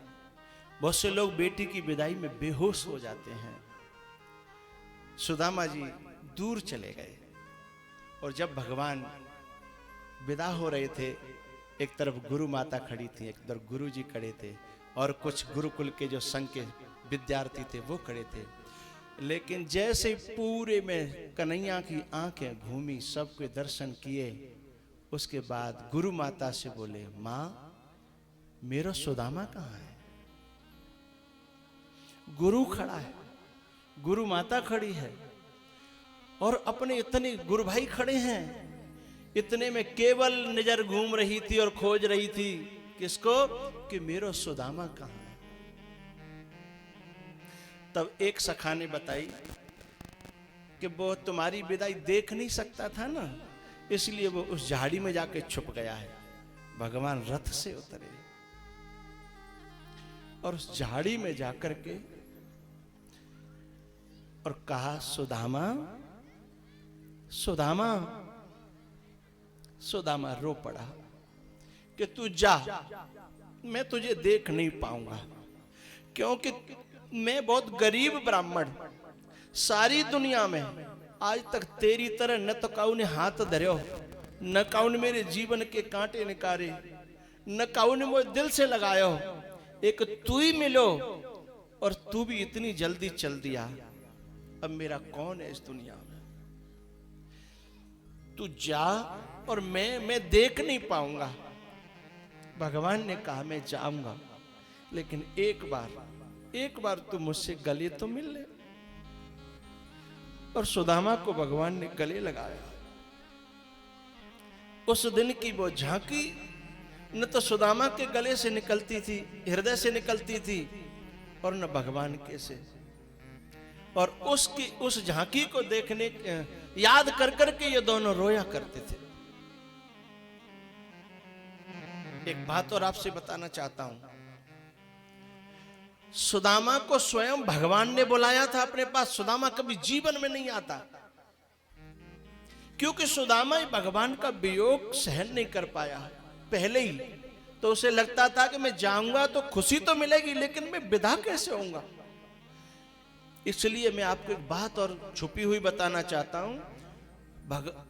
बहुत से लोग बेटी की विदाई में बेहोश हो जाते हैं। सुदामा जी दूर चले गए। और जब भगवान विदा हो रहे थे, एक तरफ गुरु माता खड़ी थी, एक तरफ गुरु जी खड़े थे, और कुछ गुरुकुल के जो संघ के विद्यार्थी थे वो खड़े थे। लेकिन जैसे पूरे में कन्हैया की आंखें घूमी, सबके दर्शन किए, उसके बाद गुरु माता से बोले मां मेरा सुदामा कहाँ है? गुरु खड़ा है, गुरु माता खड़ी है, और अपने इतने गुरु भाई खड़े हैं। इतने में केवल नजर घूम रही थी और खोज रही थी किसको, कि मेरा सुदामा कहाँ है। तब एक सखा ने बताई कि वो तुम्हारी विदाई देख नहीं सकता था ना, इसलिए वो उस झाड़ी में जाके छुप गया है। भगवान रथ से उतरे और उस झाड़ी में जाकर के और कहा, सुदामा सुदामा। सुदामा रो पड़ा कि तू जा, मैं तुझे देख नहीं पाऊंगा, क्योंकि मैं बहुत गरीब ब्राह्मण, सारी दुनिया में आज तक तेरी तरह न तो काऊ ने हाथ धर्यो, न काऊ ने मेरे जीवन के कांटे निकारे, न काऊ ने मुझे दिल से लगायो, एक तू ही मिलो और तू भी इतनी जल्दी चल दिया। अब मेरा कौन है इस दुनिया में? तू जा और मैं देख नहीं पाऊंगा। भगवान ने कहा, मैं जाऊंगा, लेकिन एक बार तू मुझसे गले तो मिल ले। और सुदामा को भगवान ने गले लगाया। उस दिन की वो झांकी न तो सुदामा के गले से निकलती थी, हृदय से निकलती थी, और न भगवान के से। और उस झांकी को देखने याद कर करके ये दोनों रोया करते थे। एक बात और आपसे बताना चाहता हूं, सुदामा को स्वयं भगवान ने बुलाया था अपने पास। सुदामा कभी जीवन में नहीं आता, क्योंकि सुदामा ही भगवान का वियोग सहन नहीं कर पाया पहले ही। तो उसे लगता था कि मैं जाऊंगा तो खुशी तो मिलेगी, लेकिन मैं विदा कैसे होऊंगा। इसलिए मैं आपको एक बात और छुपी हुई बताना चाहता हूं।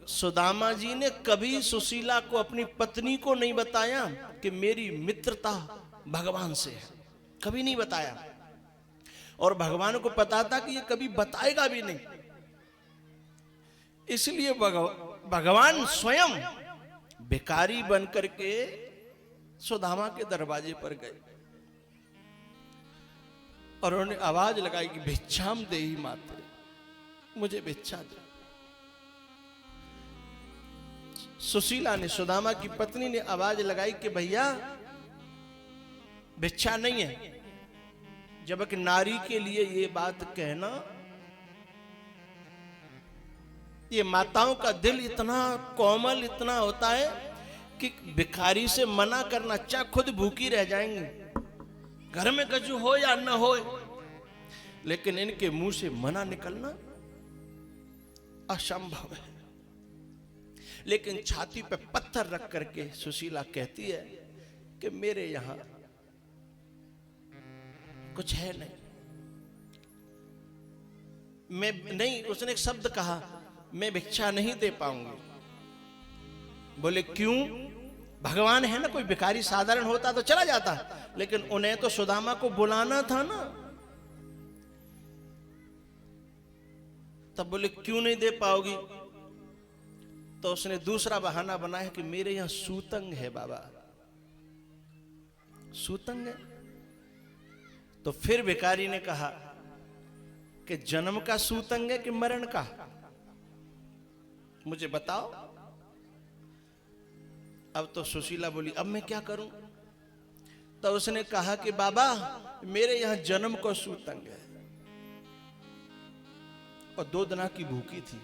सुदामा जी ने कभी सुशीला को, अपनी पत्नी को नहीं बताया कि मेरी मित्रता भगवान से है, कभी नहीं बताया। और भगवान को पता था कि ये कभी बताएगा भी नहीं, इसलिए भगवान स्वयं भिखारी बनकर के सुदामा के दरवाजे पर गए और उन्होंने आवाज लगाई कि भिक्षाम देहि माते, मुझे भिक्षा दे। सुशीला ने, सुदामा की पत्नी ने आवाज लगाई कि भैया भिक्षा नहीं है। जब एक नारी के लिए ये बात कहना, ये माताओं का दिल इतना कोमल इतना होता है कि भिखारी से मना करना, चाहे खुद भूखी रह जाएंगे, घर में गजू हो या ना हो, लेकिन इनके मुंह से मना निकलना असंभव है। लेकिन छाती पे पत्थर रख करके सुशीला कहती है कि मेरे यहां कुछ है नहीं, मैं नहीं, उसने एक शब्द कहा, मैं भिक्षा नहीं दे पाऊंगी। बोले क्यों? भगवान है ना, कोई भिखारी साधारण होता तो चला जाता, लेकिन उन्हें तो सुदामा को बुलाना था ना। तब बोले क्यों नहीं दे पाओगी? तो उसने दूसरा बहाना बनाया कि मेरे यहां सूतंग है बाबा, सूतंग है। तो फिर भिखारी ने कहा कि जन्म का सूतंग है कि मरण का, मुझे बताओ। अब तो सुशीला बोली अब मैं क्या करूं? तो उसने कहा कि बाबा मेरे यहां जन्म को सूतंग है और 2 दिन की भूखी थी।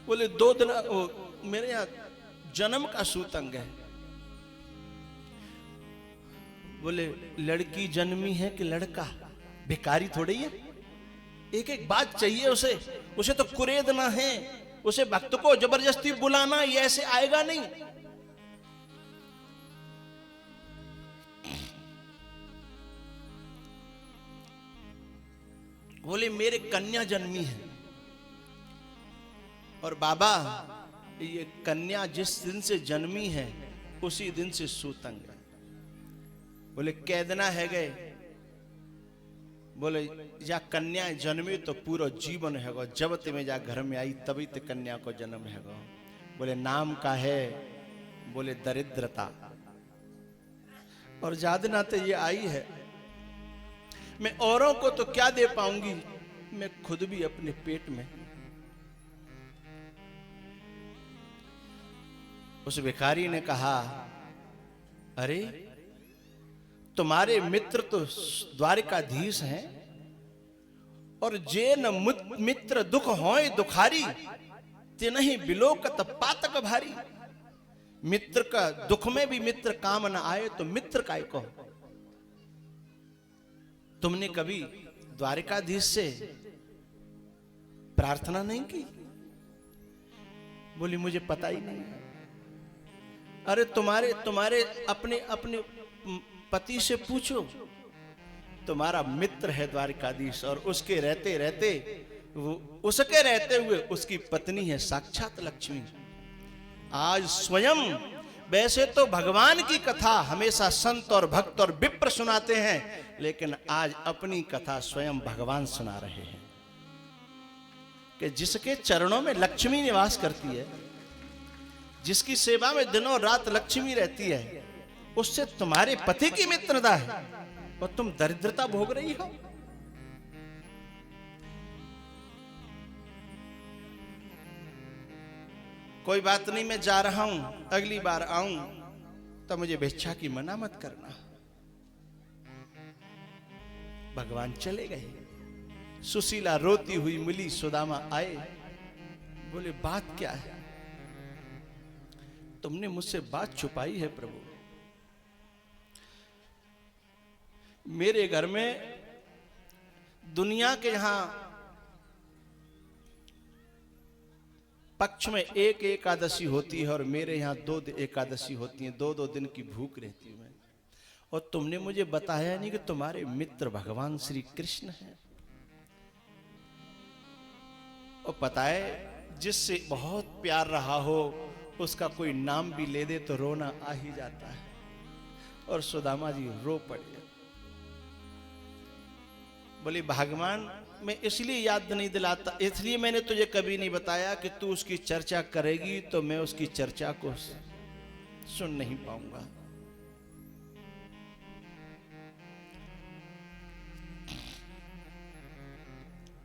बोले 2 दिन मेरे यहां जन्म का सूतंग है। बोले लड़की जन्मी है कि लड़का? भिखारी थोड़ी है, एक एक बात चाहिए उसे, उसे तो कुरेदना है, उसे भक्त को जबरदस्ती बुलाना ये ऐसे आएगा नहीं। बोले मेरे कन्या जन्मी है और बाबा ये कन्या जिस दिन से जन्मी है उसी दिन से सूतंग है। बोले कैदना है गए? बोले या कन्या जन्मी तो पूरा जीवन हैगो, जब तुम्हें जा घर में आई तभी तो कन्या को जन्म हैगो। बोले नाम का है? बोले दरिद्रता, और जादना तो ये आई है। मैं औरों को तो क्या दे पाऊंगी, मैं खुद भी अपने पेट में। उस भिखारी ने कहा अरे तुम्हारे मित्र तो द्वारिकाधीश हैं, और जे न मित्र दुख होए दुखारी, तिनहि बिलोकत पातक भारी। मित्र का दुख में भी मित्र काम न आए तो मित्र काय को। तुमने कभी द्वारिकाधीश से प्रार्थना नहीं की? बोली मुझे पता ही नहीं है। अरे तुम्हारे अपने अपने पति से पूछो, तुम्हारा मित्र है द्वारिकाधीश, और उसके रहते रहते उसके रहते हुए उसकी पत्नी है साक्षात लक्ष्मी। आज स्वयं, वैसे तो भगवान की कथा हमेशा संत और भक्त और विप्र सुनाते हैं, लेकिन आज अपनी कथा स्वयं भगवान सुना रहे हैं कि जिसके चरणों में लक्ष्मी निवास करती है, जिसकी सेवा में दिनों रात लक्ष्मी रहती है, उससे तुम्हारे पति की मित्रता है और तुम दरिद्रता भोग रही हो। कोई बात नहीं, मैं जा रहा हूं, अगली बार आऊं तो मुझे भिक्षा की मना मत करना। भगवान चले गए। सुशीला रोती हुई मिली, सुदामा आए, बोले बात क्या है? तुमने मुझसे बात छुपाई है प्रभु। मेरे घर में दुनिया के यहां पक्ष में एक एकादशी होती है और मेरे यहां 2 एकादशी होती हैं, 2-2 दिन की भूख रहती हूं मैं। और तुमने मुझे बताया नहीं कि तुम्हारे मित्र भगवान श्री कृष्ण हैं। और पता है, जिससे बहुत प्यार रहा हो उसका कोई नाम भी ले दे तो रोना आ ही जाता है। और सुदामा जी रो पड़े। बोली भगवान, मैं इसलिए याद नहीं दिलाता, इसलिए मैंने तुझे कभी नहीं बताया कि तू उसकी चर्चा करेगी तो मैं उसकी चर्चा को सुन नहीं पाऊंगा।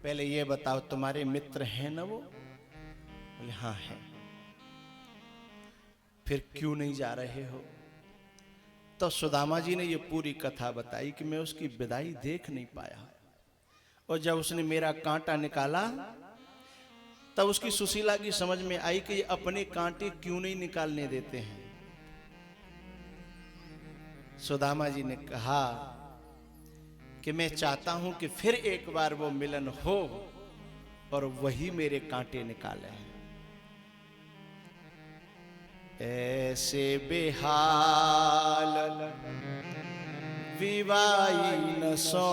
पहले ये बताओ, तुम्हारे मित्र हैं ना वो? बोले हाँ है। फिर क्यों नहीं जा रहे हो? तो सुदामा जी ने ये पूरी कथा बताई कि मैं उसकी विदाई देख नहीं पाया, और जब उसने मेरा कांटा निकाला तब उसकी सुशीला की समझ में आई कि ये अपने कांटे क्यों नहीं निकालने देते हैं। सुदामा जी ने कहा कि मैं चाहता हूं कि फिर एक बार वो मिलन हो और वही मेरे कांटे निकाले। ऐसे बेहाल विवाई न सो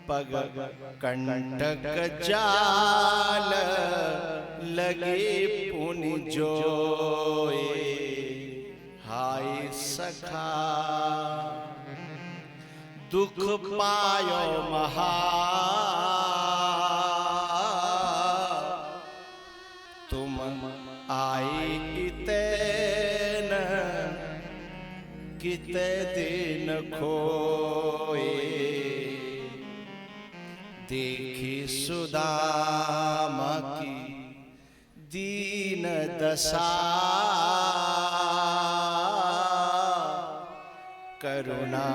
पग कंटक जाल लगे पुनि जोए। हाय सखा दुख पायो महा तुम आए इतन किते दिन खोए। देखी सुदामा की दीन दशा करुणा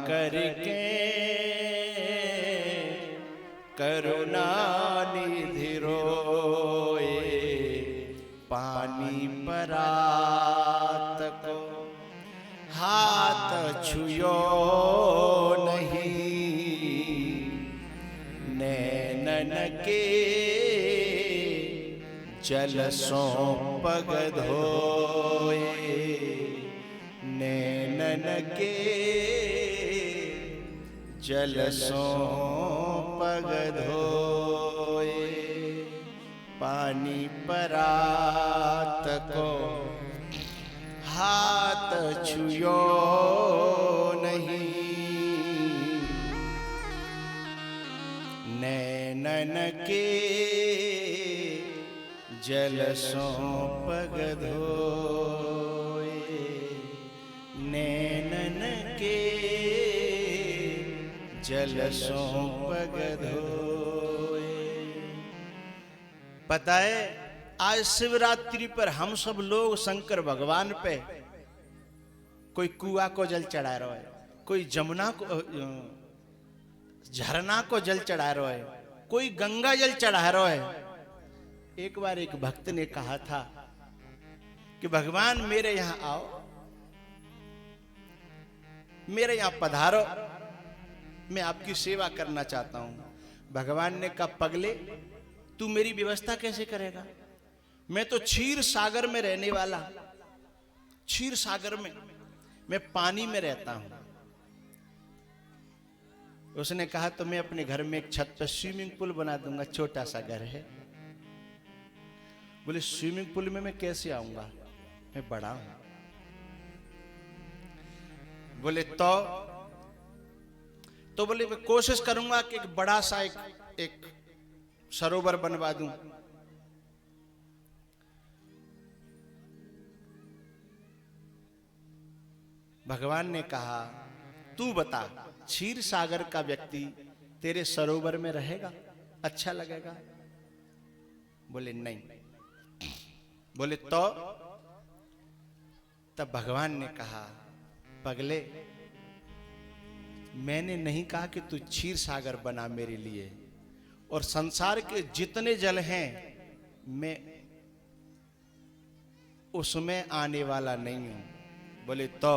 करके करुणा निधि रोए। पानी परात को हाथ छुयो नहीं नैनन के जल सो पग धोए। नैनन के जल सो पग धोए। पानी परात को हाथ छुयो नहीं नैनन के जल सो पग धोए। नैनन के जल सो पग धोए। पता है, आज शिवरात्रि पर हम सब लोग शंकर भगवान पे कोई कुआ को जल चढ़ा रहा है, कोई जमुना को झरना को जल चढ़ा रहा है, कोई गंगा जल चढ़ा रहा है। एक बार एक भक्त ने कहा था कि भगवान मेरे यहां आओ, मेरे यहां पधारो, मैं आपकी सेवा करना चाहता हूं। भगवान ने कहा पगले, तू मेरी व्यवस्था कैसे करेगा? मैं तो क्षीर सागर में रहने वाला, क्षीर सागर में, मैं पानी में रहता हूं। उसने कहा तो मैं अपने घर में एक छत पर स्विमिंग पूल बना दूंगा, छोटा सा घर है। बोले स्विमिंग पूल में मैं कैसे आऊंगा, मैं बड़ा हूं। बोले तो बोले मैं कोशिश करूंगा कि एक बड़ा सा एक सरोवर बनवा दूं। भगवान ने कहा तू बता, क्षीर सागर का व्यक्ति तेरे सरोवर में रहेगा, अच्छा लगेगा? बोले नहीं। बोले तो? तब भगवान ने कहा पगले, मैंने नहीं कहा कि तू क्षीर सागर बना मेरे लिए, और संसार के जितने जल हैं मैं उसमें आने वाला नहीं हूं। बोले तो?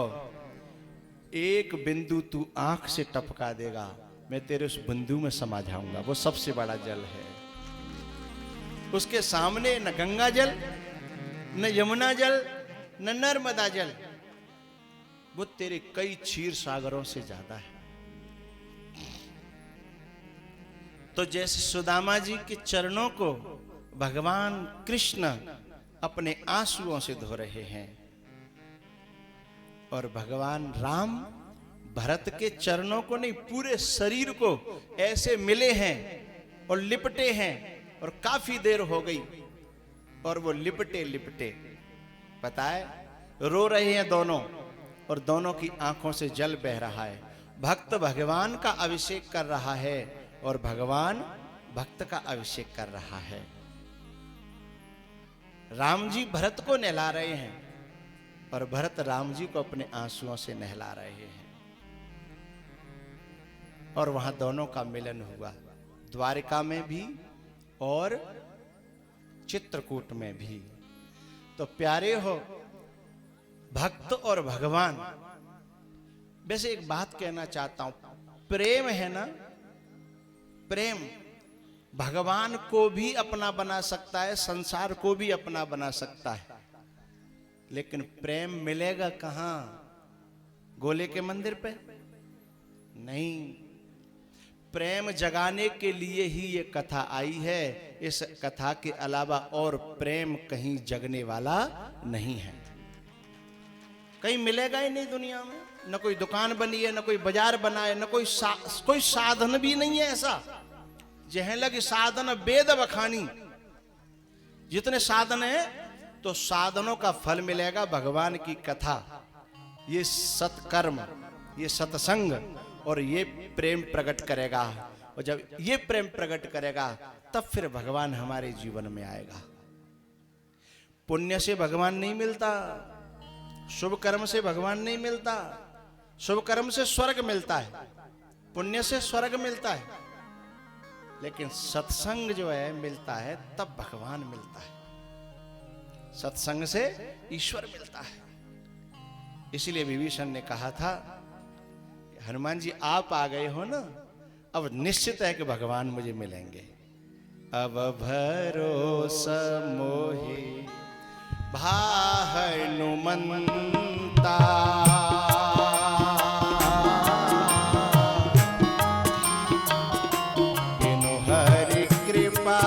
एक बिंदु तू आंख से टपका देगा, मैं तेरे उस बिंदु में समा जाऊंगा, वो सबसे बड़ा जल है। उसके सामने न गंगा जल, न यमुना जल, न नर्मदा जल, वो तेरे कई क्षीर सागरों से ज्यादा है। तो जैसे सुदामा जी के चरणों को भगवान कृष्ण अपने आंसुओं से धो रहे हैं, और भगवान राम भरत के चरणों को नहीं, पूरे शरीर को ऐसे मिले हैं और लिपटे हैं, और काफी देर हो गई, और वो लिपटे लिपटे पता है रो रहे हैं दोनों, और दोनों की आंखों से जल बह रहा है। भक्त भगवान का अभिषेक कर रहा है, और भगवान भक्त का अभिषेक कर रहा है। राम जी भरत को नहला रहे हैं, और भरत राम जी को अपने आंसुओं से नहला रहे हैं, और वहां दोनों का मिलन हुआ, द्वारिका में भी और चित्रकूट में भी। तो प्यारे हो, भक्त और भगवान, वैसे एक बात कहना चाहता हूं, प्रेम है ना, प्रेम भगवान को भी अपना बना सकता है, संसार को भी अपना बना सकता है, लेकिन प्रेम मिलेगा कहां? गोले के मंदिर पे नहीं। प्रेम जगाने के लिए ही ये कथा आई है, इस कथा के अलावा और प्रेम कहीं जगने वाला नहीं है, कहीं मिलेगा ही नहीं दुनिया में। न कोई दुकान बनी है, न कोई बाजार बना है, न कोई साधन भी नहीं है ऐसा। जह लग साधन वेद बखानी, जितने साधन है तो साधनों का फल मिलेगा भगवान की कथा, ये सत्कर्म, ये सत्संग, और ये प्रेम प्रकट करेगा। और जब ये प्रेम प्रकट करेगा तब फिर भगवान हमारे जीवन में आएगा। पुण्य से भगवान नहीं मिलता, शुभ कर्म से भगवान नहीं मिलता। शुभ कर्म से स्वर्ग मिलता है, पुण्य से स्वर्ग मिलता है, लेकिन सत्संग जो है मिलता है तब भगवान मिलता है, सत्संग से ईश्वर मिलता है। इसलिए विभीषण ने कहा था, हनुमान जी आप आ गए हो ना, अब निश्चित है कि भगवान मुझे मिलेंगे। अब भरोसा मोहि भानुमंता, बिनु हरि कृपा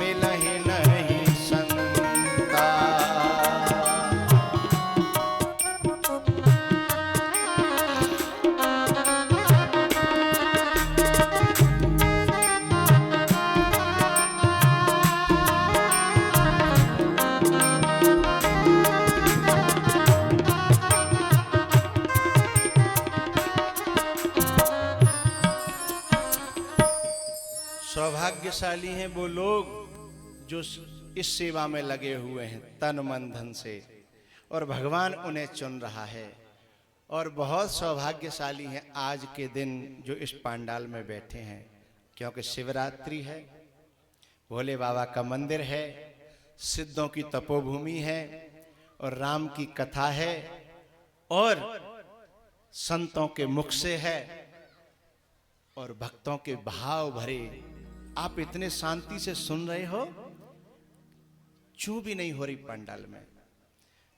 मिलहि नहीं संता। सौभाग्यशाली हैं वो लोग जो इस सेवा में लगे हुए हैं तन मन धन से। और भगवान उन्हें चुन रहा है। और बहुत सौभाग्यशाली हैं आज के दिन जो इस पंडाल में बैठे हैं, क्योंकि शिवरात्रि है, भोले बाबा का मंदिर है, सिद्धों की तपोभूमि है और राम की कथा है और संतों के मुख से है और भक्तों के भाव भरे। आप इतने शांति से सुन रहे हो, चूं भी नहीं हो रही पंडाल में,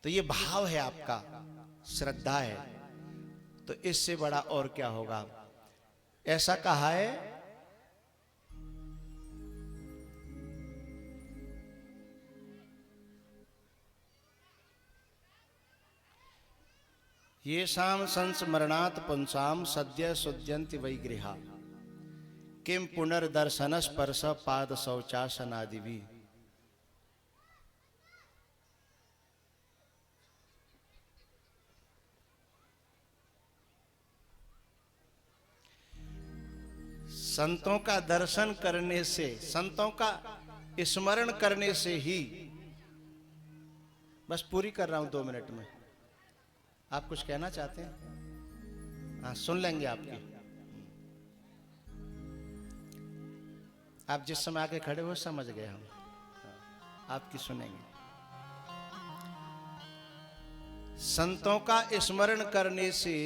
तो ये भाव है आपका, श्रद्धा है, तो इससे बड़ा और क्या होगा। ऐसा कहा है ये शाम संस्मरणात् पुंसाम सद्य सुद्यन्ति वै गृहा किम पुनर्दर्शन स्पर्श पाद शौचासनादिवि। संतों का दर्शन करने से, संतों का स्मरण करने से ही, बस पूरी कर रहा हूं 2 मिनट में। आप कुछ कहना चाहते हैं? हाँ, सुन लेंगे आपकी। आप जिस समय आके खड़े हो समझ गए हम, आपकी सुनेंगे। संतों का स्मरण करने से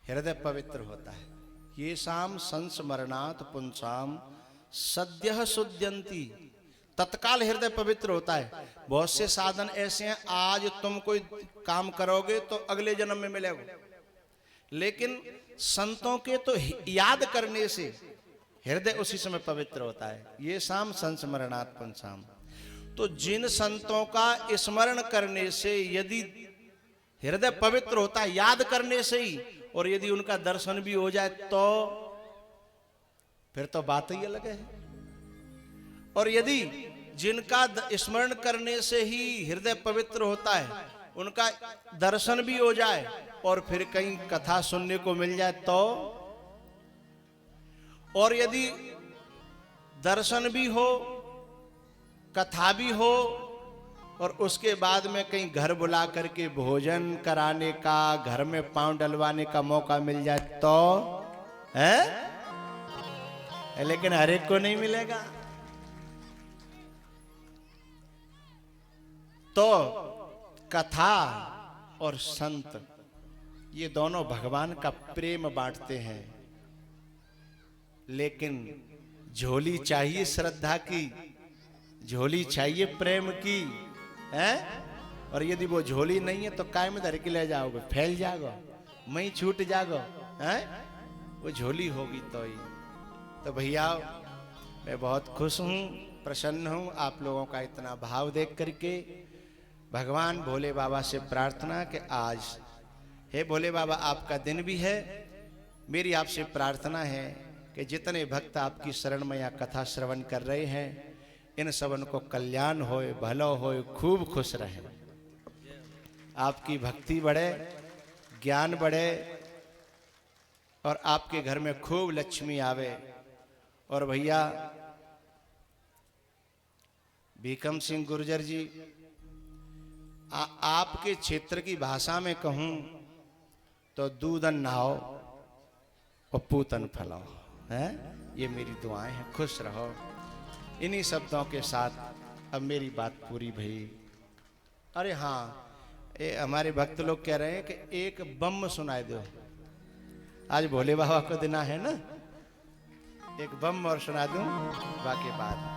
हृदय पवित्र होता है। ये शाम संस्मरणात् पुंसाम सद्यः शुद्ध्यन्ति, तत्काल हृदय पवित्र होता है। बहुत से साधन ऐसे हैं, आज तुम कोई काम करोगे तो अगले जन्म में मिलेगा, लेकिन संतों के तो याद करने से हृदय उसी समय पवित्र होता है। ये शाम संस्मरणात् पुंसाम, तो जिन संतों का स्मरण करने से यदि हृदय पवित्र होता है, याद करने से ही, और यदि उनका दर्शन भी हो जाए तो फिर तो बात ही अलग है। और यदि जिनका स्मरण करने से ही हृदय पवित्र होता है, उनका दर्शन भी हो जाए और फिर कहीं कथा सुनने को मिल जाए तो, और यदि दर्शन भी हो, कथा भी हो, और उसके बाद में कहीं घर बुला करके भोजन कराने का, घर में पांव डलवाने का मौका मिल जाए तो है, लेकिन हर एक को नहीं मिलेगा। तो कथा और संत ये दोनों भगवान का प्रेम बांटते हैं, लेकिन झोली चाहिए श्रद्धा की, झोली चाहिए प्रेम की, है? और यदि वो झोली नहीं है तो काय में धर के ले जाओगे, फैल जाओगे, मई छूट जाओगे, है? वो झोली होगी तो ही। तो भैया मैं बहुत खुश हूँ, प्रसन्न हूँ आप लोगों का इतना भाव देख करके। भगवान भोले बाबा से प्रार्थना कि आज, हे भोले बाबा, आपका दिन भी है, मेरी आपसे प्रार्थना है कि जितने भक्त आपकी शरण में या कथा श्रवण कर रहे हैं, इन सबन को कल्याण होए, भलो होए, खूब खुश रहे, आपकी भक्ति बढ़े, ज्ञान बढ़े और आपके घर में खूब लक्ष्मी आवे। और भैया भीकम सिंह गुर्जर जी, आपके क्षेत्र की भाषा में कहूं तो दूधन नहाओ और पूतन फलाओ, है? ये मेरी दुआएं हैं, खुश रहो। इन्हीं शब्दों के साथ अब मेरी बात पूरी भई। अरे हाँ, हमारे भक्त लोग कह रहे हैं कि एक बम सुनाए दो, आज भोले बाबा को दिन है ना, एक बम और सुना दूं, बाकी बात।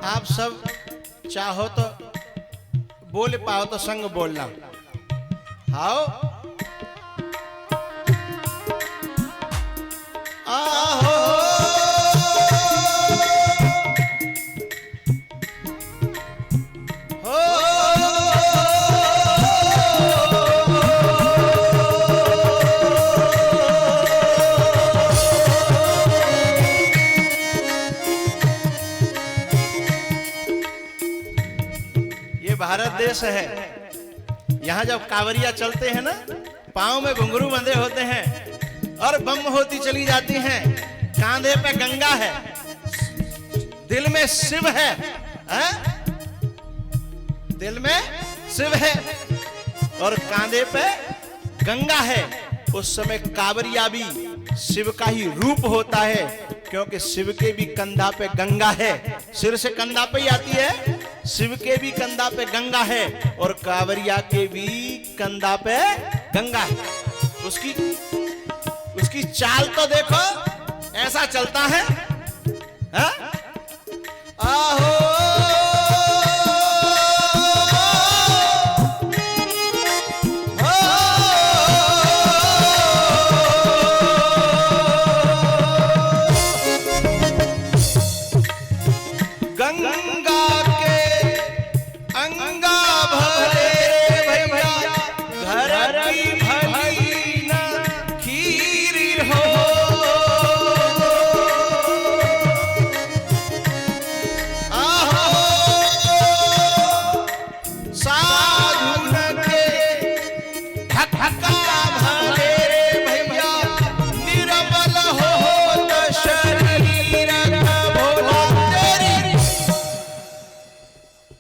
आप सब चाहो तो बोल पाओ तो संग बोलना। आओ आहो विशेष है। यहाँ जब कांवरिया चलते हैं ना, पाँव में घुंघरू बंधे होते हैं और बम होती चली जाती हैं। कांधे पे गंगा है, दिल में शिव है, दिल में शिव है और कांधे पे गंगा है। उस समय कांवरिया भी शिव का ही रूप होता है, क्योंकि शिव के भी कंधा पे गंगा है। सिर से कंधा पे ही आती है, शिव के भी कंधा पे गंगा है और कांवरिया के भी कंधा पे गंगा है। उसकी चाल तो देखो, ऐसा चलता है, हा? आहो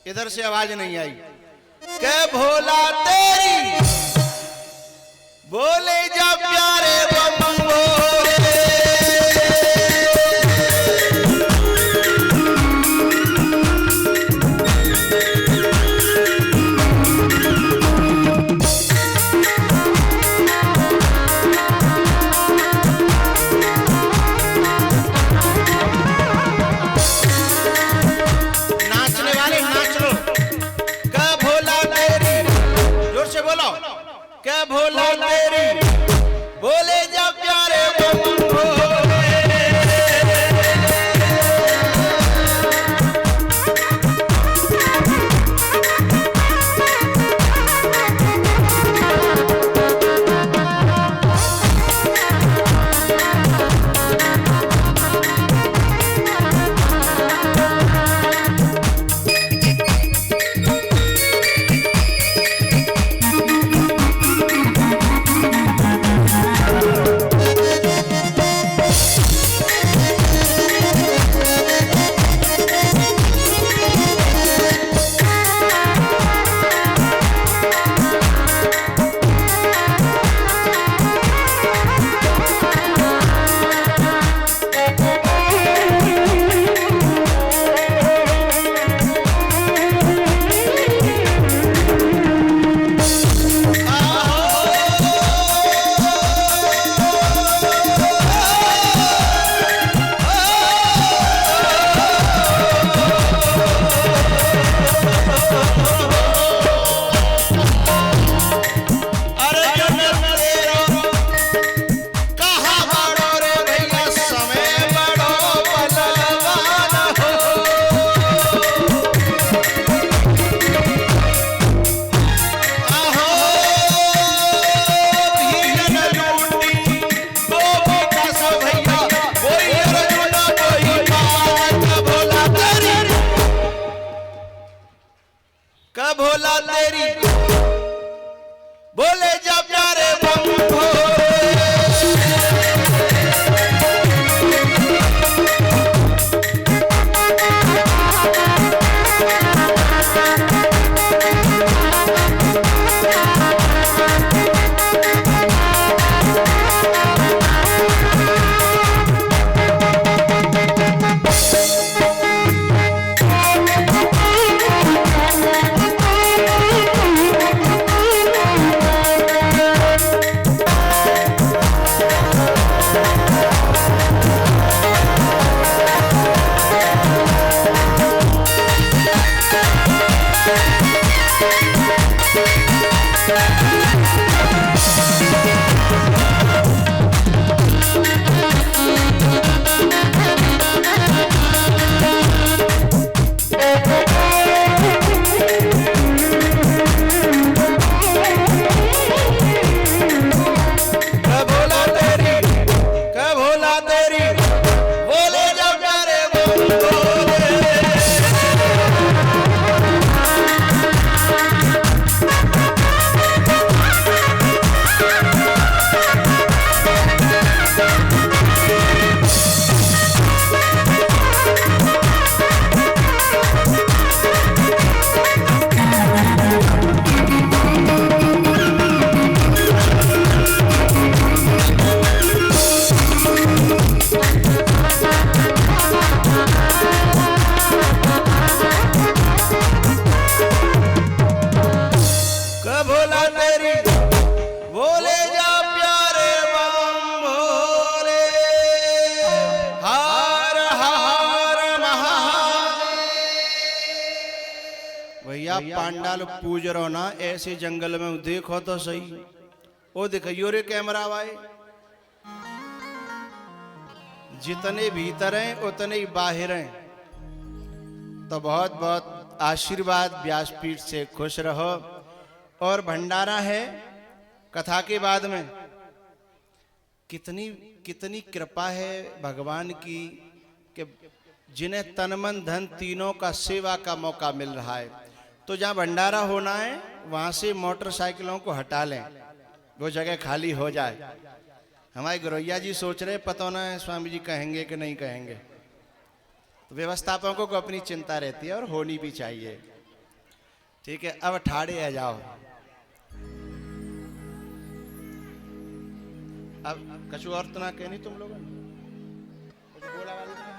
इधर से आवाज नहीं आई के भोला तेरी बोले जा प्यारे बम भोले। नाचने वाले नाच लो, के भोला तेरी, जोर से बोलो, के भोला तेरी बोले जा प्यारे बम भोले। भैया पांडाल पूज रहो ना ऐसे जंगल में, देखो तो सही, वो देखियो रे कैमरा भाई, जितने भीतर हैं उतने ही बाहर हैं। तो बहुत बहुत आशीर्वाद, व्यासपीठ से खुश रहो। और भंडारा है कथा के बाद में। कितनी कितनी कृपा है भगवान की कि जिन्हें तन मन धन तीनों का सेवा का मौका मिल रहा है। तो जहाँ भंडारा होना है वहाँ से मोटरसाइकिलों को हटा लें, वो जगह खाली हो जाए। हमारे गुरैया जी सोच रहे, पता ना है स्वामी जी कहेंगे कि नहीं कहेंगे। तो व्यवस्थापकों को अपनी चिंता रहती है और होनी भी चाहिए। ठीक है, अब ठाड़े आ जाओ। अब कछु और तो ना कहनी तुम लोग, बोला वाली तो ना।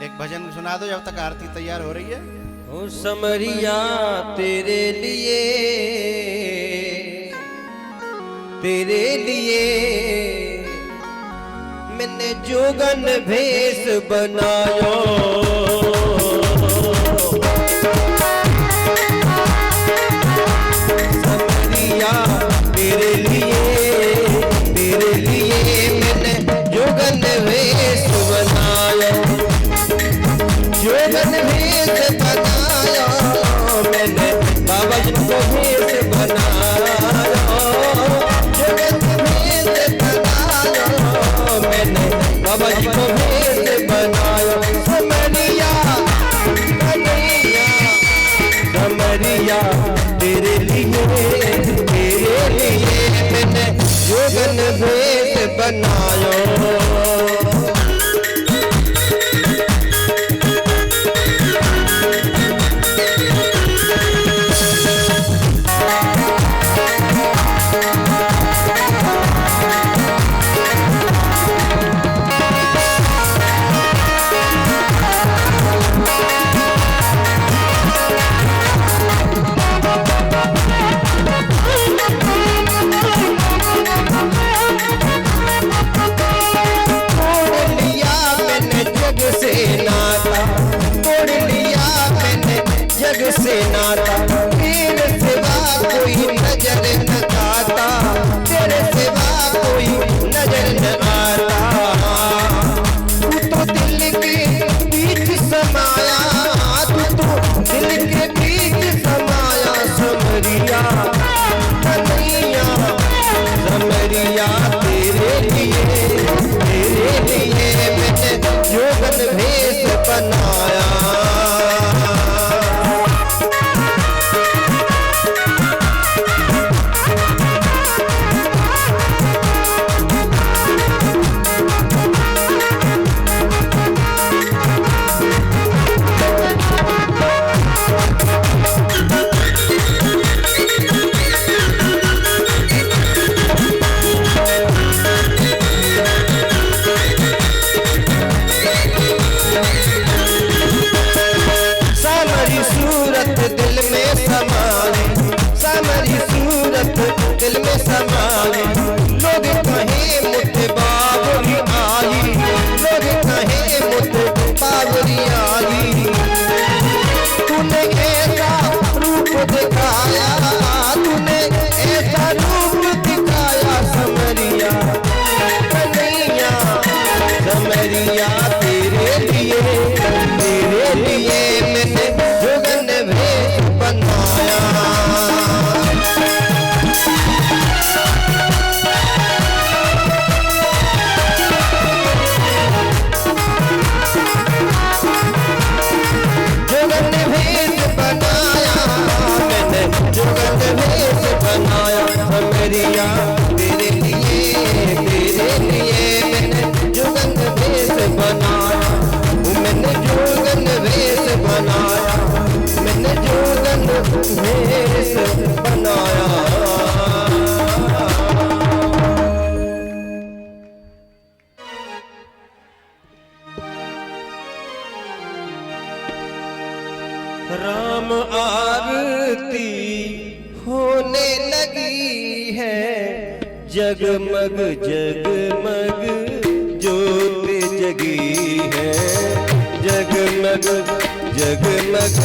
एक भजन सुना दो जब तक आरती तैयार हो रही है। ओ समरिया तेरे लिए मैंने जोगन भेष बनायो। समरिया तेरे लिए मैंने जोगन भेष बनायो। जोगन भेष बनाया मैंने, बाबा जी को भेष बनाया। जोगन भेष बनाया मैंने, बाबा जी को भेष बनाया। समरिया समरिया तेरे लिए मैंने जोगन भेष बनाया। से नाता तेरे सिवा कोई नजर न आता, तेरे सिवा कोई नजर न आता। तू तो दिल के बीच समाया, तू तो दिल के बीच समाया। समरिया कन्हैया समरिया तेरे लिए मैंने जोगन भेष बनाया। दिल में समाई लोग कहे मुझ बाबरी आई, लोग कहे मुझ बाबरी आई। तूने ऐसा रूप दिखाया, तूने ऐसा रूप दिखाया। समरिया कन्हैया समरिया तेरे लिए मैंने जोगन भेष बनाया। जोगन भेष बनाया। समरिया तेरे लिए मैंने जोगन भेष बनाया। मैंने जोगन भेष बनाया, मैंने जोगन भेष बनाया। राम आरती होने लगी है, जगमग जगमग ज्योत जगी है, जगमग जगमग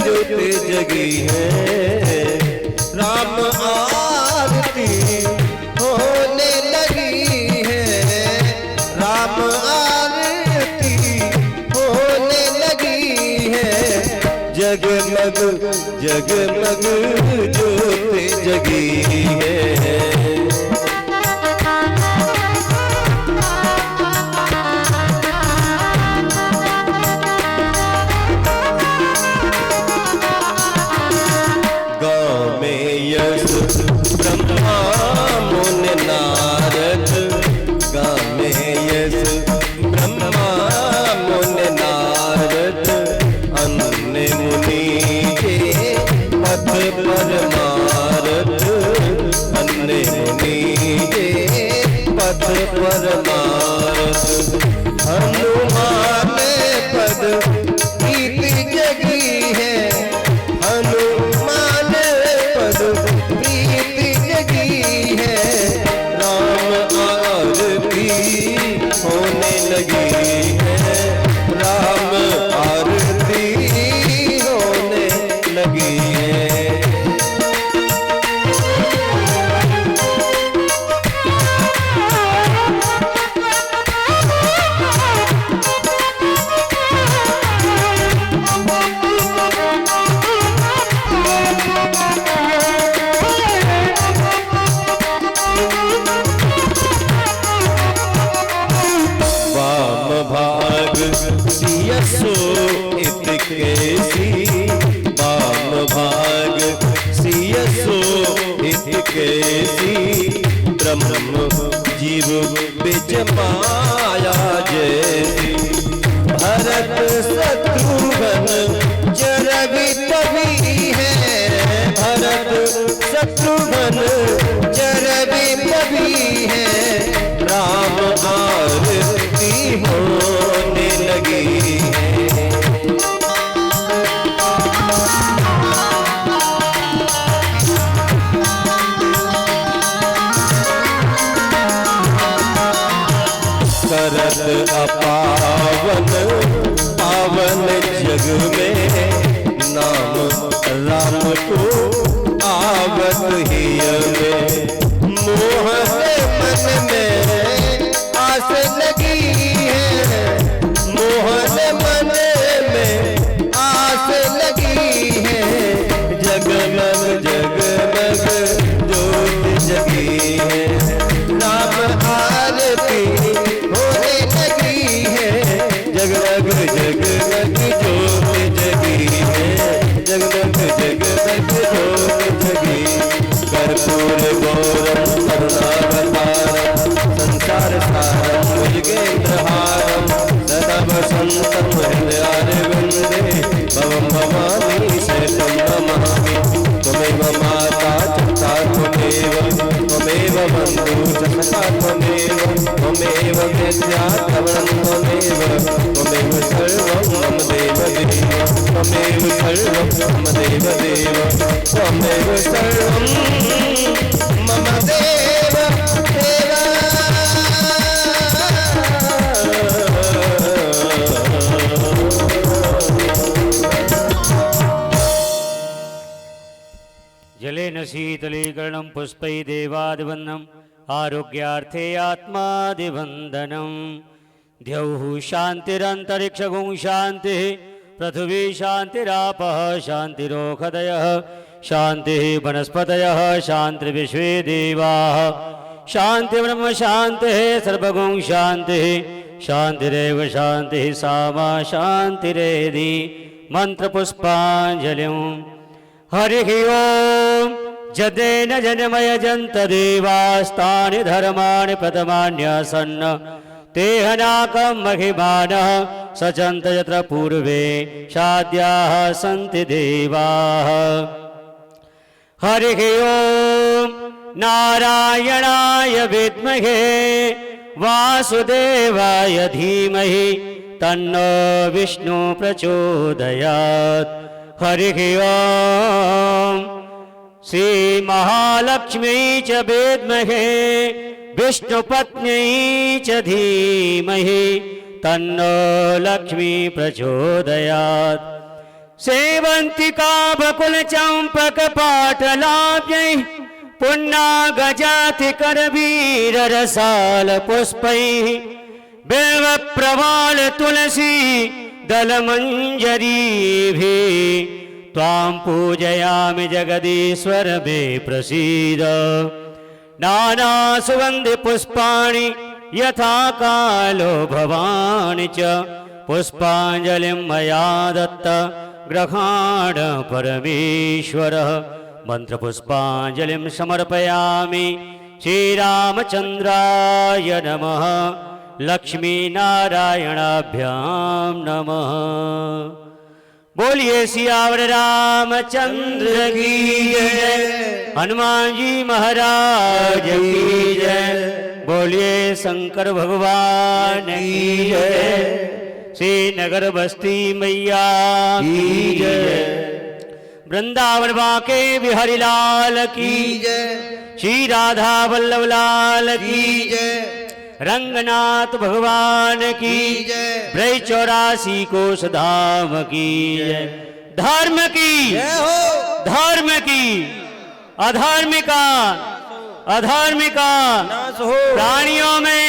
ज्योत जगी है। राम आरती होने लगी है, राम आरती होने लगी है। जगमग जगमग ज्योत जगी है। ब्रह्मा मुनि नारद, गामे यस ब्रह्मा मुनि नारद। अन्य मुनि के पथ पर मारत, अन्य मुनि के पथ पर मारत। हनुमान पद प्रीति जगी है, हनुमान पद प्रीति जगी है। राम आरती होने लगी है, राम आरती होने लगी है। सियसो इत कैसी, वाम भाग सियसो इत कैसी। ब्रह्म जीव बिच माया जैसी। भरत शत्रुघ्न जरबी तभी है, भरत शत्रुघ्न जरबी तभी है। राम आरती होने लगी है। करत अपावन पावन जग में, नाम राम को आवत हिय में। मोह मन में आस लगी है, मोह मन में आस लगी है। जगमग जगमग ज्योत जगी है, राम आरती होने लगी है। जगमग जगमग ज्योत जगी है, जगमग जगमग ज्योत जगी। कर्पूर गौरम करुणावतारम, संसार सारम भुजगेन्द्रहारम। सदा वसंतं हृदयारविन्दे, भवं भवानी शरणं नमामि। त्वमेव माता पिता त्वमेव, त्वमेव बन्धुः सखा त्वमेव, त्वमेव विद्या धनं त्वमेव। त्वमेव सर्वं मम देवदेव, त्वमेव सर्वं मम देवदेव, त्वमेव सर्वं मम देव देव। जलेन शीतलीकरणं पुष्पै देवादिवन्दनम् आरोग्यार्थे आत्मादिवन्दनम्। द्यौः शान्तिरन्तरिक्षगुं शान्तिः, पृथिवी शान्तिरापः शान्तिरोषधयः, शान्तिः वनस्पतयः शान्तिर्विश्वे देवाः। शान्तिर्ब्रह्म शान्तिः सर्वगुं शान्तिः, शान्तिरेव शान्तिः सामा शान्तिरेधि। मन्त्रपुष्पाञ्जलिम्। हरिः ओम्। जदेन जनमय जन्त देवास्तानि धर्माणि प्रथमान्यासन्न, तेहनाकं महिमानः सचन्त यत्र पूर्वे शाद्याः सन्ति देवाः। हरिः ओम्। नारायणाय विद्महे वासुदेवाय धीमहि, तन्नो विष्णु प्रचोदयात्। हरिः ओम्। श्री महालक्ष्मी च विद्महे विष्णुपत्न्यै च धीमहि तन्नो लक्ष्मी प्रचोदयात् सेवन्तिका बकुलचम्पकपाटलाभ्यै पुन्नागजातिकरवीररसालपुष्पैः बिल्वप्रवाल तुलसी दलमञ्जरीभिः त्वां पूजयामि जगदीश्वर मे प्रसीद नानासुगन्धिपुष्पाणि यथा कालो भवानि च पुष्पाञ्जलिं मया दत्त ग्रहाण परमेश्वरः मन्त्रपुष्पाञ्जलिं समर्पयामि श्रीरामचन्द्राय नमः लक्ष्मीनारायणाभ्यां नमः। बोलिए सियावर रामचंद्र की जय, हनुमान जी महाराज की जय। बोलिए शंकर भगवान की जय, श्री नगर बस्ती मैया की जय। वृंदावन बाके बिहारी लाल की जय, श्री राधा वल्लभ लाल की जय। रंगनाथ भगवान की जय, ब्रज 84 कोस धाम की जय। धर्म की धर्म की अधार्मिका अधार्मिका प्राणियों में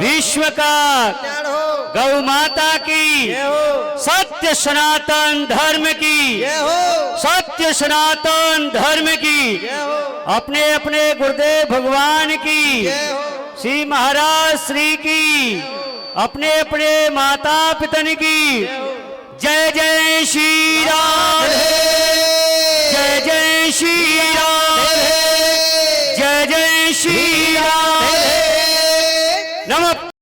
विश्व का गौ माता की सत्य सनातन धर्म की सत्य सनातन धर्म की अपने अपने गुरुदेव भगवान की श्री महाराज श्री की अपने अपने माता पिता की जय जय श्री